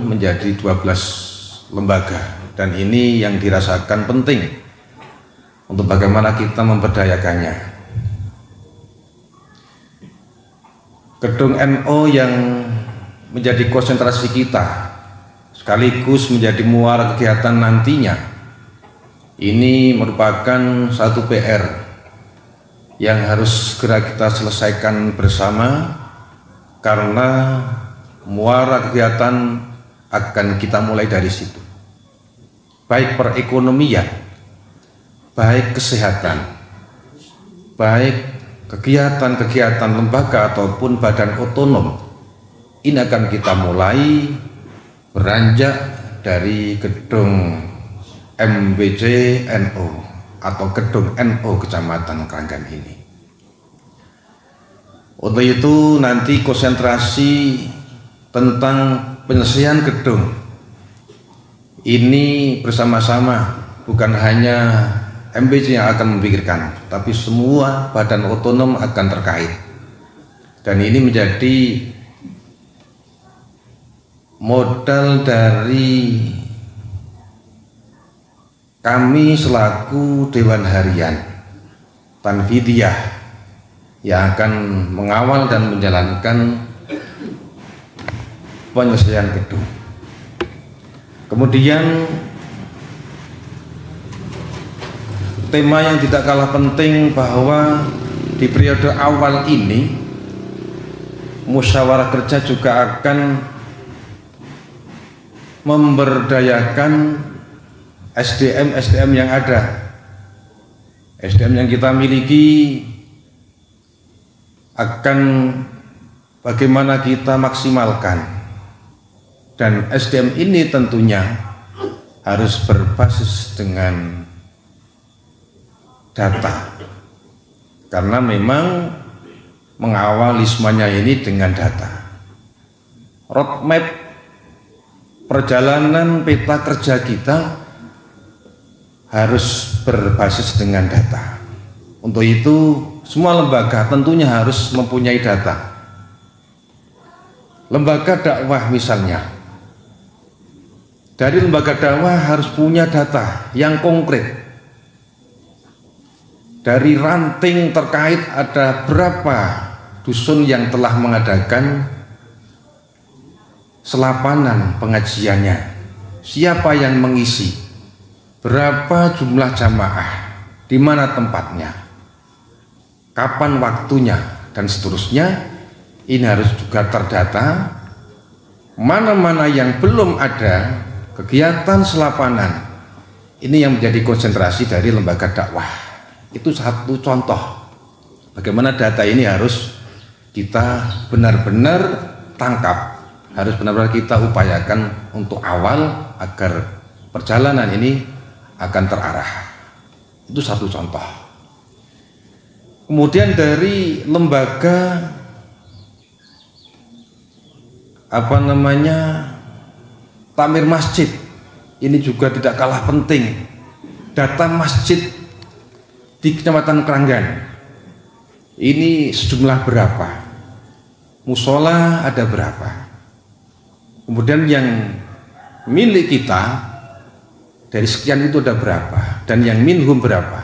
menjadi 12 lembaga, dan ini yang dirasakan penting untuk bagaimana kita memberdayakannya. Gedung NU yang menjadi konsentrasi kita sekaligus menjadi muara kegiatan nantinya, ini merupakan satu PR yang harus segera kita selesaikan bersama, karena muara kegiatan akan kita mulai dari situ, baik perekonomian, baik kesehatan, baik kegiatan-kegiatan lembaga ataupun badan otonom. Ini akan kita mulai beranjak dari gedung MBC NU atau gedung NU Kecamatan Keranggan ini. Untuk itu nanti konsentrasi tentang penyelesaian gedung ini bersama-sama, bukan hanya MBC yang akan memikirkan, tapi semua badan otonom akan terkait. Dan ini menjadi modal dari kami selaku Dewan Harian Tanfidiyah yang akan mengawal dan menjalankan penyelesaian gedung. Kemudian tema yang tidak kalah penting bahwa di periode awal ini musyawarah kerja juga akan memberdayakan SDM yang ada. SDM yang kita miliki akan bagaimana kita maksimalkan, dan SDM ini tentunya harus berbasis dengan data, karena memang mengawali semuanya ini dengan data. Roadmap perjalanan peta kerja kita harus berbasis dengan data. Untuk itu semua lembaga tentunya harus mempunyai data. Lembaga dakwah misalnya, dari lembaga dakwah harus punya data yang konkret. Dari ranting terkait ada berapa dusun yang telah mengadakan selapanan pengajiannya, siapa yang mengisi, berapa jumlah jamaah, di mana tempatnya, kapan waktunya, dan seterusnya. Ini harus juga terdata. Mana-mana yang belum ada kegiatan selapanan, ini yang menjadi konsentrasi dari lembaga dakwah. Itu satu contoh bagaimana data ini harus kita benar-benar tangkap, harus benar-benar kita upayakan untuk awal agar perjalanan ini akan terarah. Itu satu contoh. Kemudian dari lembaga takmir masjid, ini juga tidak kalah penting. Data masjid di Kecamatan Kranggan ini sejumlah berapa, musola ada berapa, kemudian yang milik kita dari sekian itu ada berapa, dan yang minhum berapa.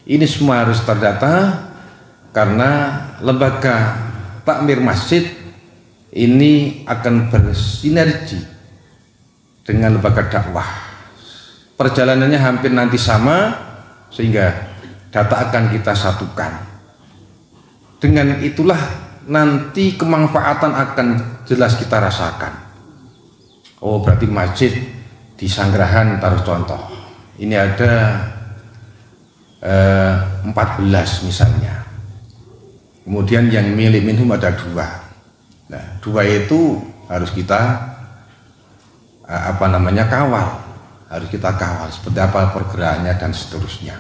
Ini semua harus terdata, karena lembaga takmir masjid ini akan bersinergi dengan lembaga dakwah. Perjalanannya hampir nanti sama, sehingga data akan kita satukan. Dengan itulah nanti kemanfaatan akan jelas kita rasakan. Oh, berarti masjid di Sanggerahan, taruh contoh, ini ada 14 misalnya, kemudian yang milik minhum ada 2. Nah, 2 itu harus kita kawal, harus kita kawal seperti apa pergerakannya dan seterusnya.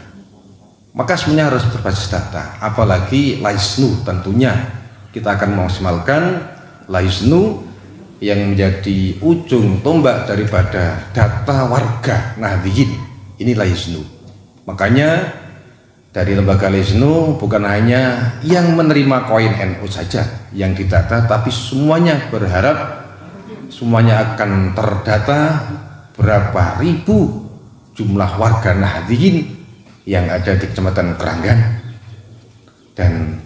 Maka semuanya harus berbasis data, apalagi laisnu. Tentunya kita akan memaksimalkan laisnu yang menjadi ujung tombak daripada data warga Nahdliyin. Ini laisnu. Makanya dari lembaga laisnu bukan hanya yang menerima koin NU saja yang didata, tapi semuanya berharap semuanya akan terdata berapa ribu jumlah warga Nahdliyin yang ada di Kecamatan Kranggan. Dan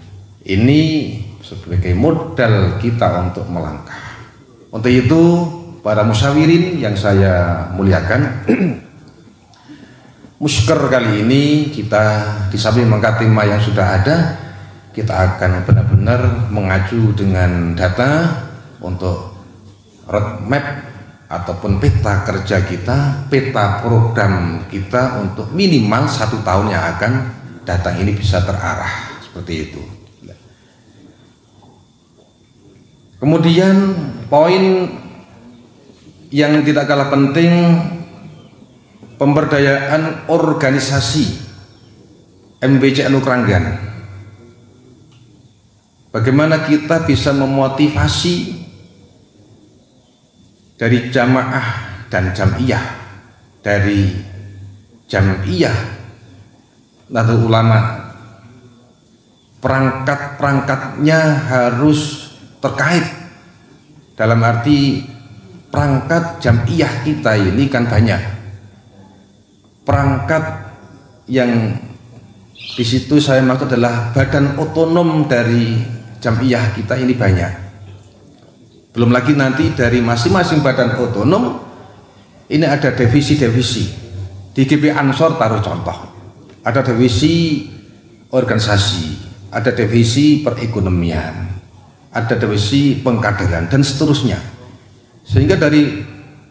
ini sebagai modal kita untuk melangkah. Untuk itu para musyawirin yang saya muliakan, musker kali ini kita di samping mengkatimah yang sudah ada, kita akan benar-benar mengacu dengan data untuk roadmap ataupun peta kerja kita, peta program kita untuk minimal 1 tahun yang akan datang ini bisa terarah seperti itu. Kemudian poin yang tidak kalah penting, pemberdayaan organisasi MBCNU Kranggan. Bagaimana kita bisa memotivasi dari jamaah dan jam'iyah, dari jam'iyah Nahdlatul Ulama, perangkat-perangkatnya harus terkait. Dalam arti perangkat jam'iyah kita ini kan banyak, perangkat yang di situ saya maksud adalah badan otonom dari jam'iyah kita ini banyak. Belum lagi nanti dari masing-masing badan otonom ini ada divisi-divisi. Di GP Ansor taruh contoh, ada divisi organisasi, ada divisi perekonomian, ada divisi pengkaderan dan seterusnya. Sehingga dari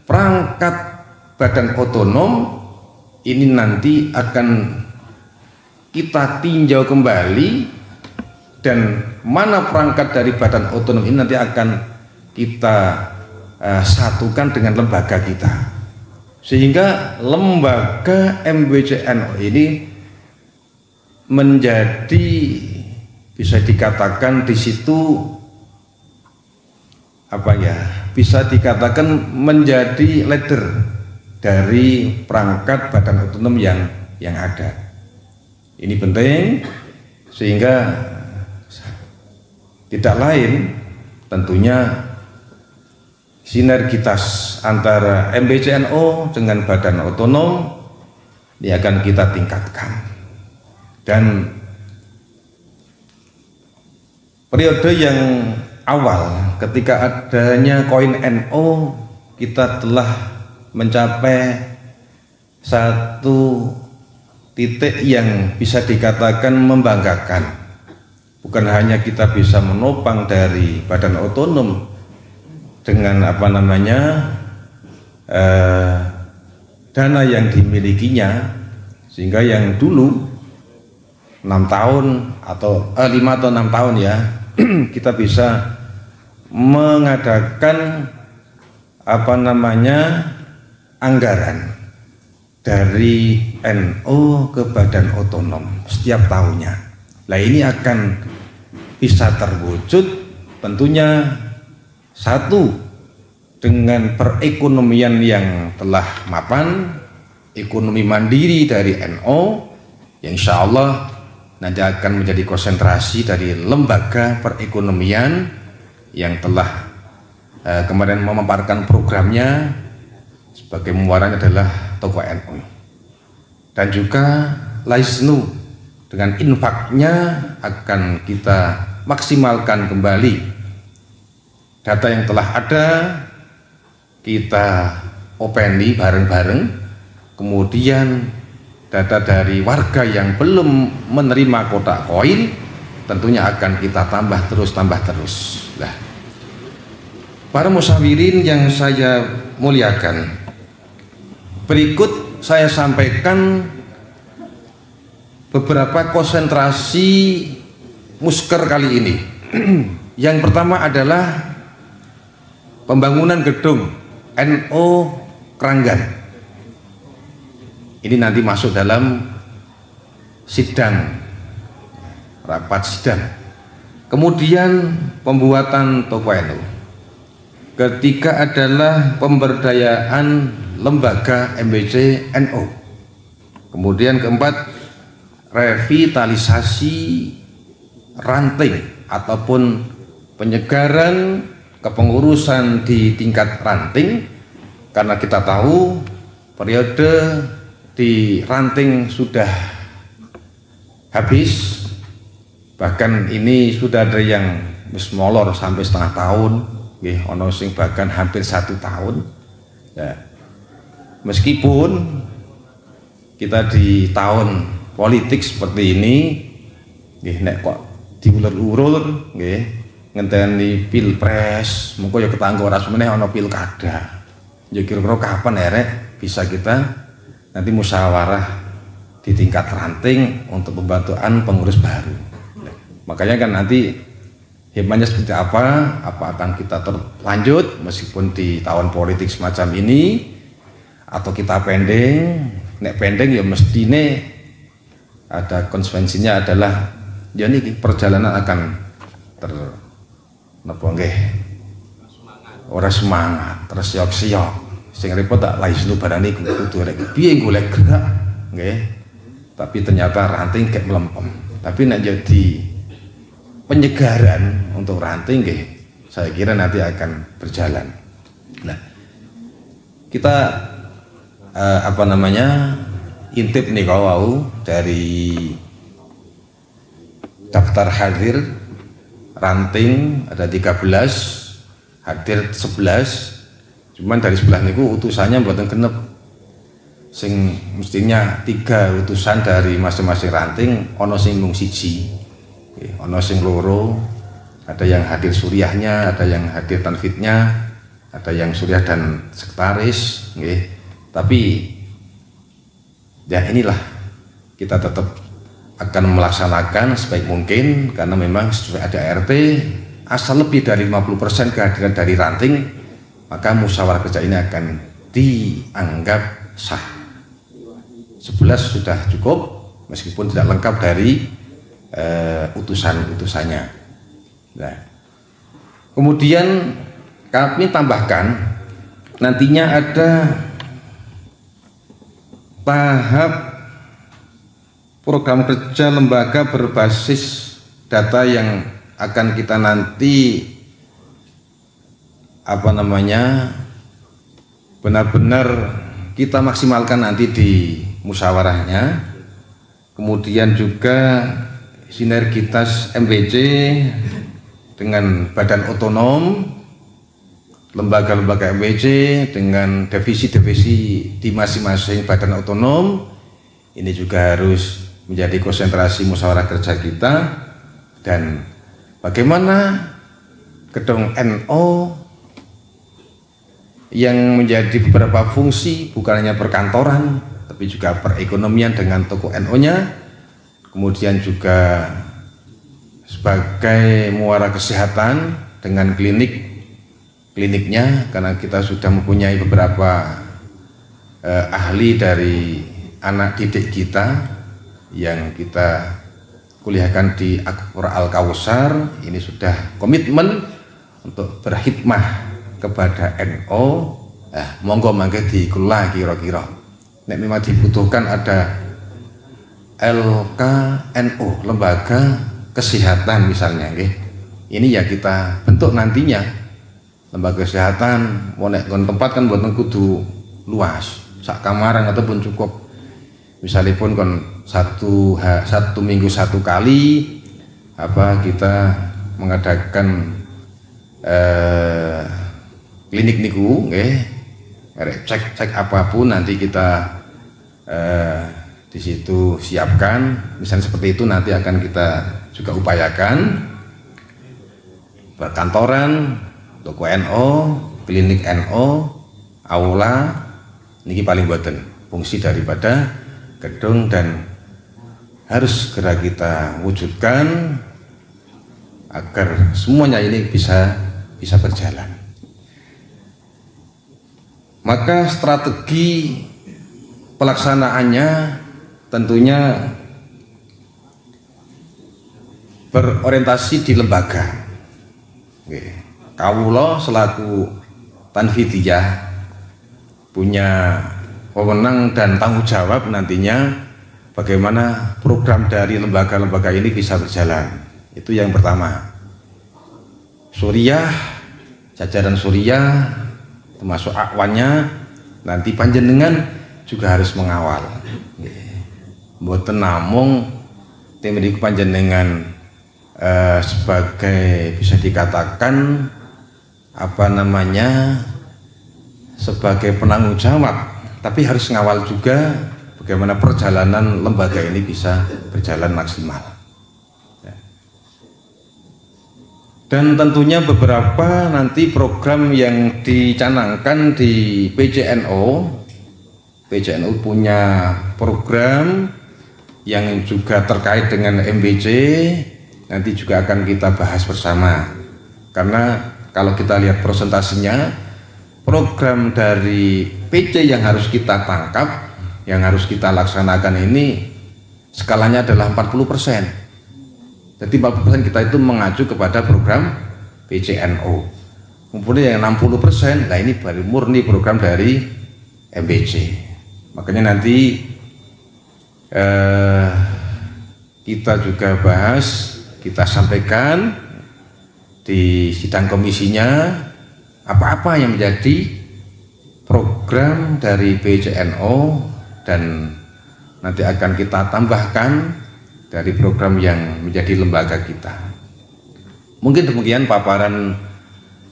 perangkat badan otonom ini nanti akan kita tinjau kembali, dan mana perangkat dari badan otonom ini nanti akan kita satukan dengan lembaga kita, sehingga lembaga MBCNO ini menjadi, bisa dikatakan di situ bisa dikatakan menjadi leader dari perangkat badan otonom yang ada. Ini penting, sehingga tidak lain tentunya sinergitas antara MBCNO dengan badan otonom ini akan kita tingkatkan. Dan periode yang awal ketika adanya koin NO, kita telah mencapai satu titik yang bisa dikatakan membanggakan. Bukan hanya kita bisa menopang dari badan otonom dengan dana yang dimilikinya, sehingga yang dulu 6 tahun atau 5 atau 6 tahun ya kita bisa mengadakan anggaran dari NO ke badan otonom setiap tahunnya. Nah, ini akan bisa terwujud tentunya satu dengan perekonomian yang telah mapan, ekonomi mandiri dari NO yang insya Allah nanti akan menjadi konsentrasi dari lembaga perekonomian yang telah kemarin memaparkan programnya sebagai muaranya adalah tokoh NU, dan juga Laisnu dengan infaknya akan kita maksimalkan kembali. Data yang telah ada kita openi bareng-bareng, kemudian data dari warga yang belum menerima kotak koin tentunya akan kita tambah terus. Nah, para musyawirin yang saya muliakan, berikut saya sampaikan beberapa konsentrasi musker kali ini. Yang pertama adalah pembangunan gedung NO Kranggan. Ini nanti masuk dalam sidang, rapat sidang. Kemudian pembuatan toko NU. Ketiga adalah pemberdayaan lembaga MBC NU. Kemudian keempat, revitalisasi ranting ataupun penyegaran kepengurusan di tingkat ranting, karena kita tahu periode di ranting sudah habis, bahkan ini sudah ada yang molor sampai setengah tahun, ono sing bahkan hampir 1 tahun. Ya. Meskipun kita di tahun politik seperti ini, nek kok diulur-ulur, ngenteni pilpres, mengko ya ketanggo ora meneh ono pilkada. Ya kira-kira kapan bisa kita nanti musyawarah di tingkat ranting untuk pembantuan pengurus baru. Makanya kan nanti hikmahnya seperti apa akan kita terlanjut meskipun di tahun politik semacam ini, atau kita pending. Nek pending ya mestine ada konsekuensinya adalah ya niki perjalanan akan ora semangat, tersiok-siok. Sing repot tak laisnu barani kudu rek piye golek gerak, nggih. Tapi ternyata ranting kayak melempem. Tapi nek jadi penyegaran untuk ranting nggih, saya kira nanti akan berjalan. Nah, kita intip nih kau dari daftar hadir ranting ada 13, hadir 11. Cuman dari sebelah niku utusannya mboten genep. Sing mestinya 3 utusan dari masing-masing ranting, ono sing mung 1, ono sing 2, ada yang hadir suriahnya, ada yang hadir tanfidnya, ada yang suriah dan sekretaris, nggih. Tapi ya inilah kita tetap akan melaksanakan sebaik mungkin, karena memang sesuai ada ART, asal lebih dari 50% kehadiran dari ranting, maka musyawarah kerja ini akan dianggap sah. 11 sudah cukup, meskipun tidak lengkap dari utusan-utusannya. Nah, kemudian kami tambahkan nantinya ada tahap program kerja lembaga berbasis data yang akan kita nanti benar-benar kita maksimalkan nanti di musyawarahnya. Kemudian juga sinergitas MBC dengan badan otonom, lembaga-lembaga MBC dengan divisi-divisi di masing-masing badan otonom, ini juga harus menjadi konsentrasi musyawarah kerja kita. Dan bagaimana gedung NO yang menjadi beberapa fungsi, bukan hanya perkantoran tapi juga perekonomian dengan toko NO-nya, kemudian juga sebagai muara kesehatan dengan kliniknya, karena kita sudah mempunyai beberapa ahli dari anak didik kita yang kita kuliahkan di Akbar Al-Kausar. Ini sudah komitmen untuk berkhidmah kepada NO. Monggo mangke dikulah kira-kira nek memang dibutuhkan ada LKNO, lembaga kesehatan misalnya, nggih. Ini ya kita bentuk nantinya lembaga kesehatan. Mau nek tempat kan buatan kudu luas, sak kamaran ataupun cukup misalnya pun kon satu minggu satu kali kita mengadakan klinik niku, nggih, cek apapun nanti kita di situ siapkan. Misalnya seperti itu nanti akan kita juga upayakan. Perkantoran, toko NO, klinik NO, aula, niki paling boten fungsi daripada gedung, dan harus segera kita wujudkan agar semuanya ini bisa berjalan. Maka strategi pelaksanaannya tentunya berorientasi di lembaga. Kawula selaku Tanfidiyah punya wewenang dan tanggung jawab nantinya bagaimana program dari lembaga-lembaga ini bisa berjalan. Itu yang pertama. Suriah, jajaran Suriah termasuk akwannya nanti panjenengan juga harus mengawal. Mboten namung tim mriku panjenengan sebagai bisa dikatakan sebagai penanggung jawab, tapi harus ngawal juga bagaimana perjalanan lembaga ini bisa berjalan maksimal. Dan tentunya beberapa nanti program yang dicanangkan di PJNO punya program yang juga terkait dengan MBC, nanti juga akan kita bahas bersama. Karena kalau kita lihat presentasinya, program dari PC yang harus kita tangkap, yang harus kita laksanakan ini skalanya adalah 40%. Jadi 40% kita itu mengacu kepada program PJNO. Kemudian yang 60%, nah ini baru murni program dari MBC. Makanya nanti kita juga bahas, kita sampaikan di sidang komisinya apa-apa yang menjadi program dari PJNO, dan nanti akan kita tambahkan dari program yang menjadi lembaga kita. Mungkin demikian paparan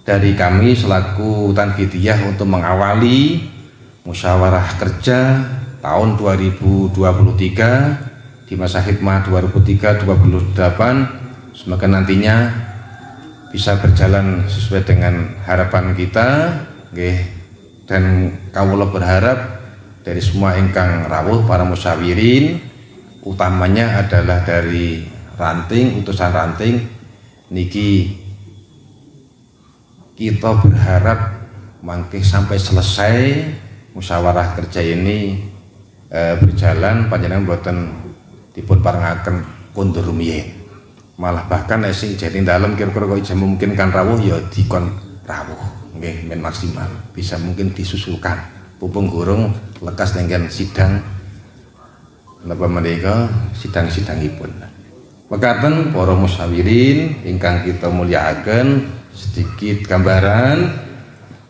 dari kami selaku Tanfidiyah untuk mengawali musyawarah kerja tahun 2023 di masa hikmah 2023-2028. Semoga nantinya bisa berjalan sesuai dengan harapan kita nggih. Dan kawula berharap dari semua ingkang rawuh para musyawirin, utamanya adalah dari ranting, utusan ranting niki, kita berharap mangke sampai selesai musyawarah kerja ini berjalan panjenengan boten dipun parengaken kondur rumiyin, malah bahkan sing jadi dalam kira-kira kok iso memungkinkan rawuh ya dikon rawuh nggih, men maksimal bisa mungkin disusulkan pupung gurung lekas dengan sidang napa menika sidang-sidangipun. Mekaten para musyawirin ingkang kita mulyakaken, sedikit gambaran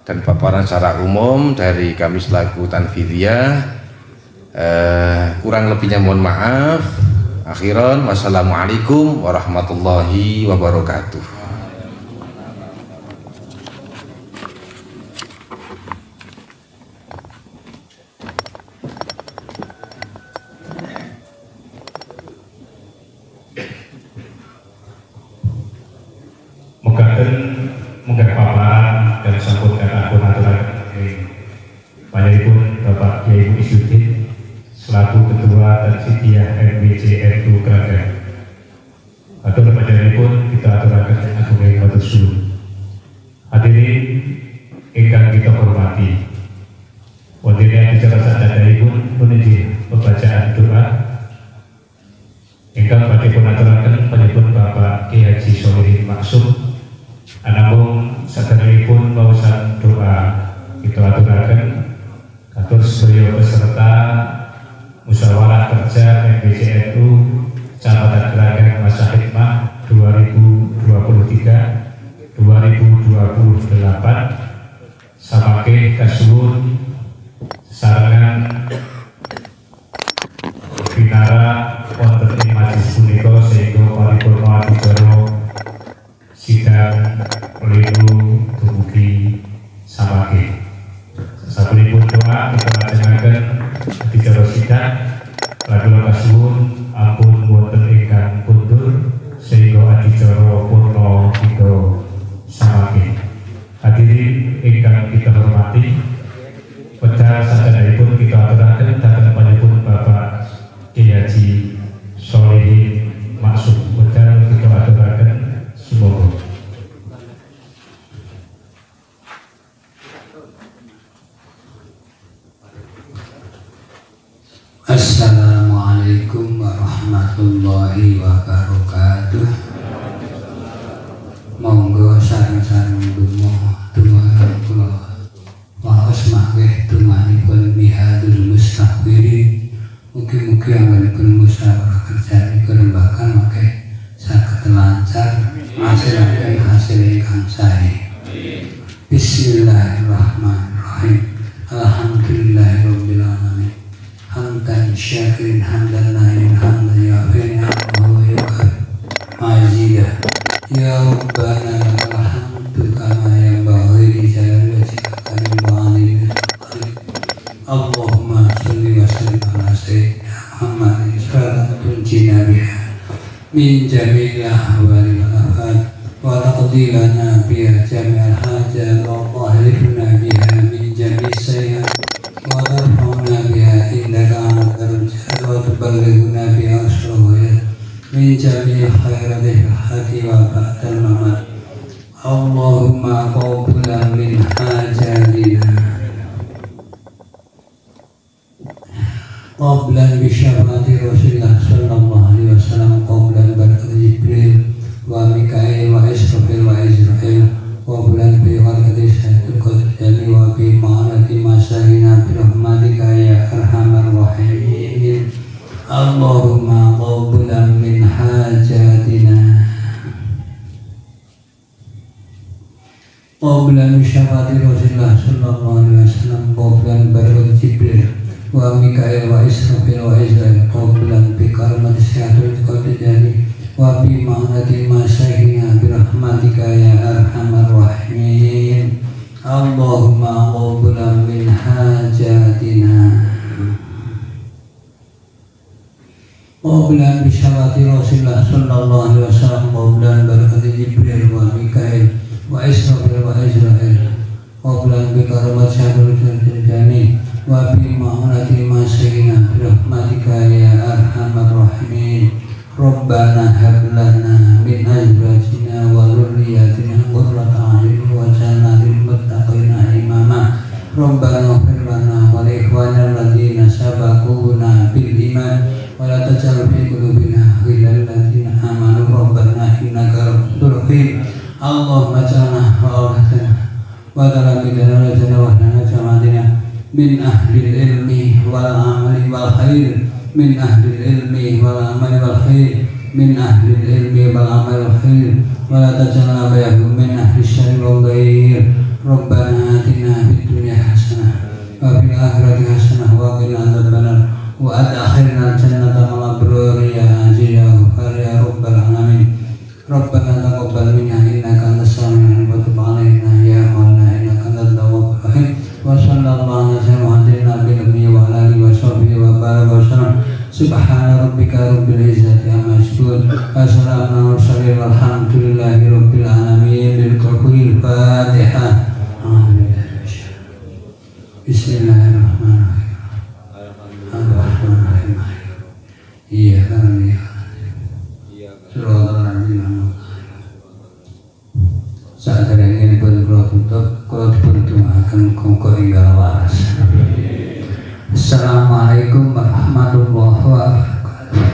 dan paparan secara umum dari kami selaku Tanfidiyah. Kurang lebihnya mohon maaf. Akhiran, wassalamualaikum warahmatullahi wabarakatuh. Mungkin paparan dan sambutan aku aturaken panjenenganipun Bapak Kiai Isyuddin selaku Ketua Tanfidiyah MWCNU Keranggan. Atur panjenenganipun kita aturaken agunging matur suwun. Hadirin ingkang kita hormati, wonten acara sadaya-sadayapun menuju pembacaan doa ingkang badhe pun aturaken panjenenganipun Bapak Ki Haji Solihin Maksum. Anapun saderengipun maosan doa kita aturaken kados sedaya peserta musyawarah kerja MWCNU Kecamatan Keranggan masa hikmah 2023-2028 samangke kasuwun sarangan binara wonten ing majelis punika sehingga paripurna dicara sidang meliru dumugi samangke. Sasampunipun doa kita lajengaken dicara sidang kula kasuwun ampun wonten ingkang kundur sehingga adicara purna kita samangke. Hadirin ingkang kita hormati, wedal sadanipun kita aturaken dhateng panjenenganipun Bapak Kiai Haji Solihin Maksum. Wedal kita aturaken semoga. Assalamualaikum warahmatullahi wabarakatuh. Monggo sareng-sareng donga kula waos maweh donganipun mihadul mustaqbirin. Mugi-mugi anggenipun musyawarah kerja kerembakan mangke saged lancar ngasilaken hasil ingkang sae. Bismillahirrahmanirrahim. Alhamdulillahirabbil alamin. Hamdan syakirin hamdan na'imin hamdan yafi'in Allahu yu'ad majidah ya Rabbana lakal hamdu kama yanbaghi li jalali wajhika karim wa alihi Allahumma sholli wa sallim ala sayyidina Muhammadin salatan tunjina biha min jami'il ahwali wal afat wa taqdi lana biha jami'al hajat wa tahhirna biha min jami'is sayyi'at wa tarfa'na biha indaka ala darajat wa tuballighuna biha asrahiyat min jami'il khairatil hati wa ba'dal mamat. Allahumma qablan min hajatina qablan bi syafaati Rasulillah sallallahu alaihi wasallam qablan barakat Jibril wa Mikail wa Israfil wa Israil qablan bi barakati Sayyidul Qadri wa bi ma'anati masahina bi rahmatika ya arhamar rahimin. Allahumma qablan min hajatina qablan bi syafaati Rasulillah sallallahu alaihi wasallam qablan barakat Jibril wa Mikail wa Israfil wa Israil qablan bi karamati Sayyidul Qadri wa bi ma'anati masahina bi rahmatika ya arhamar rahimin. Allahumma qablan min hajatina Qoblan bisyawati Rasulullah sallallahu alaihi wasallam, qoblan barakati Jibril wa Mikail wa Israfil wa Israel, qoblan bikaramat syarul jani wa bima'unati masyikina birahmatika ya arhamar rahimin. Rabbana hablana min azwajina wa dhurriyyatina qurrata a'yun waj'alna lil muttaqina imama. Rabbana ighfir lana wa li ikhwanina alladziina sabaquna bil iman wa la taj'al fi qulubina ghillan lil ladziina amanu rabbana innaka ra'ufur rahim. Allahumma ij'alna wa'alatana wa talamidana wa janawahna jamatina min ahlil ilmi wal amali wal khair, min ahlil ilmi wal amali wal khair, min ahlil ilmi wal amali wal khair, wa la taj'alna bayahum min ahli syarri wal ghair. Rabbana atina fid dunya hasanah wa fil akhirati hasanah wa qina adzabannar wa adkhilna jannata ma'al abrar ya aziz ya ghafar ya rabbal alamin. Rabbana taqabbal minna innaka antas samiul alim wa tub 'alaina ya maulana innaka antat tawwabur rahim. Wa sallallahu alaihi wa alihi wa sahbihi wa baraka wa sallam. Subhana rabbika rabbil izzati amma yasifun wa salamun 'alal mursalin walhamdulillahi rabbil alamin. Bil qawlil Fatihah. Bismillahirrahmanirrahim. Ar-Rahmanirrahim. Iya kan ya. Surah Al-An'am. Saat ada yang pun kalau tutup, kalau pun doakan kongko hingga waras. Assalamualaikum warahmatullahi wabarakatuh.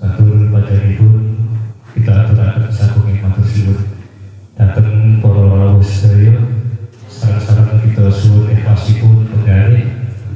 Katur badanipun kita aturaken saking matur suwun dhateng para rawuh sedaya, sareng-sareng kita suwun ikhlasipun pegawai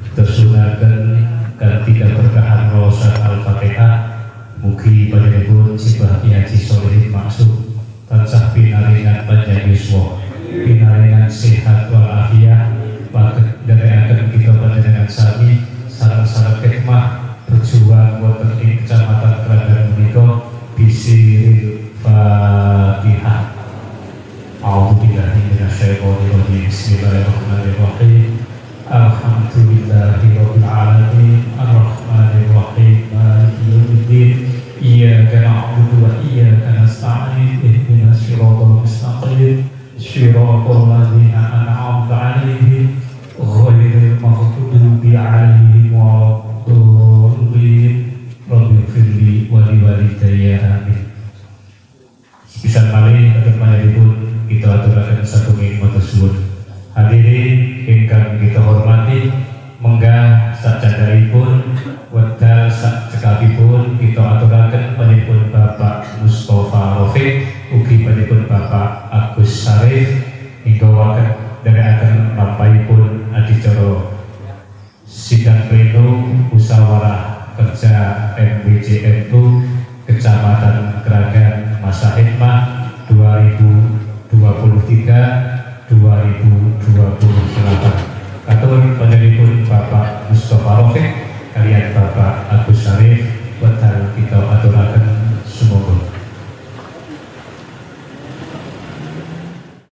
kita sunaken kanthi keberkahan Rosa Al-Fatihah. Mugi panjenengan sibah Haji Sholihin Maksum tansah pinaringan panjang yuswa, pinaringan sehat walafiat, panjenengan kita panjenengan sami sareng-sareng khidmah berjuang wonten ing Kecamatan Keranggan menika bisiril Fatihah. A'udzubillahi minasyaitonir rajim. Bismillahirrahmanirrahim. Alhamdulillahirabbil alamin. Arrahmanirrahim. Maliki yaumiddin. Iyyaka na'budu wa iyyaka nasta'in. Ihdinas siratal mustaqim. Shiratal ladzina an'amta 'alaihim ghairil maghdubi 'alaihim waladdallin. Rabbighfirli wa liwalidayya amin. Bisa malih ketepanipun kita aturaken satunggiling matur suwun. Hadirin ingkang kita hormati, menggah sakcandharipun wedal sakcekapipun kita aturaken panjenengan Bapak Mustofa Rafiq ugi panjenengan Bapak Agus Sarif hingga waken dherekaken lampahipun adicara sidang pleno musyawarah kerja MWJNU Kecamatan Keranggan masa hikmah 2023-2028. Katur panjenengan Bapak Mustofa Rafiq kalian Bapak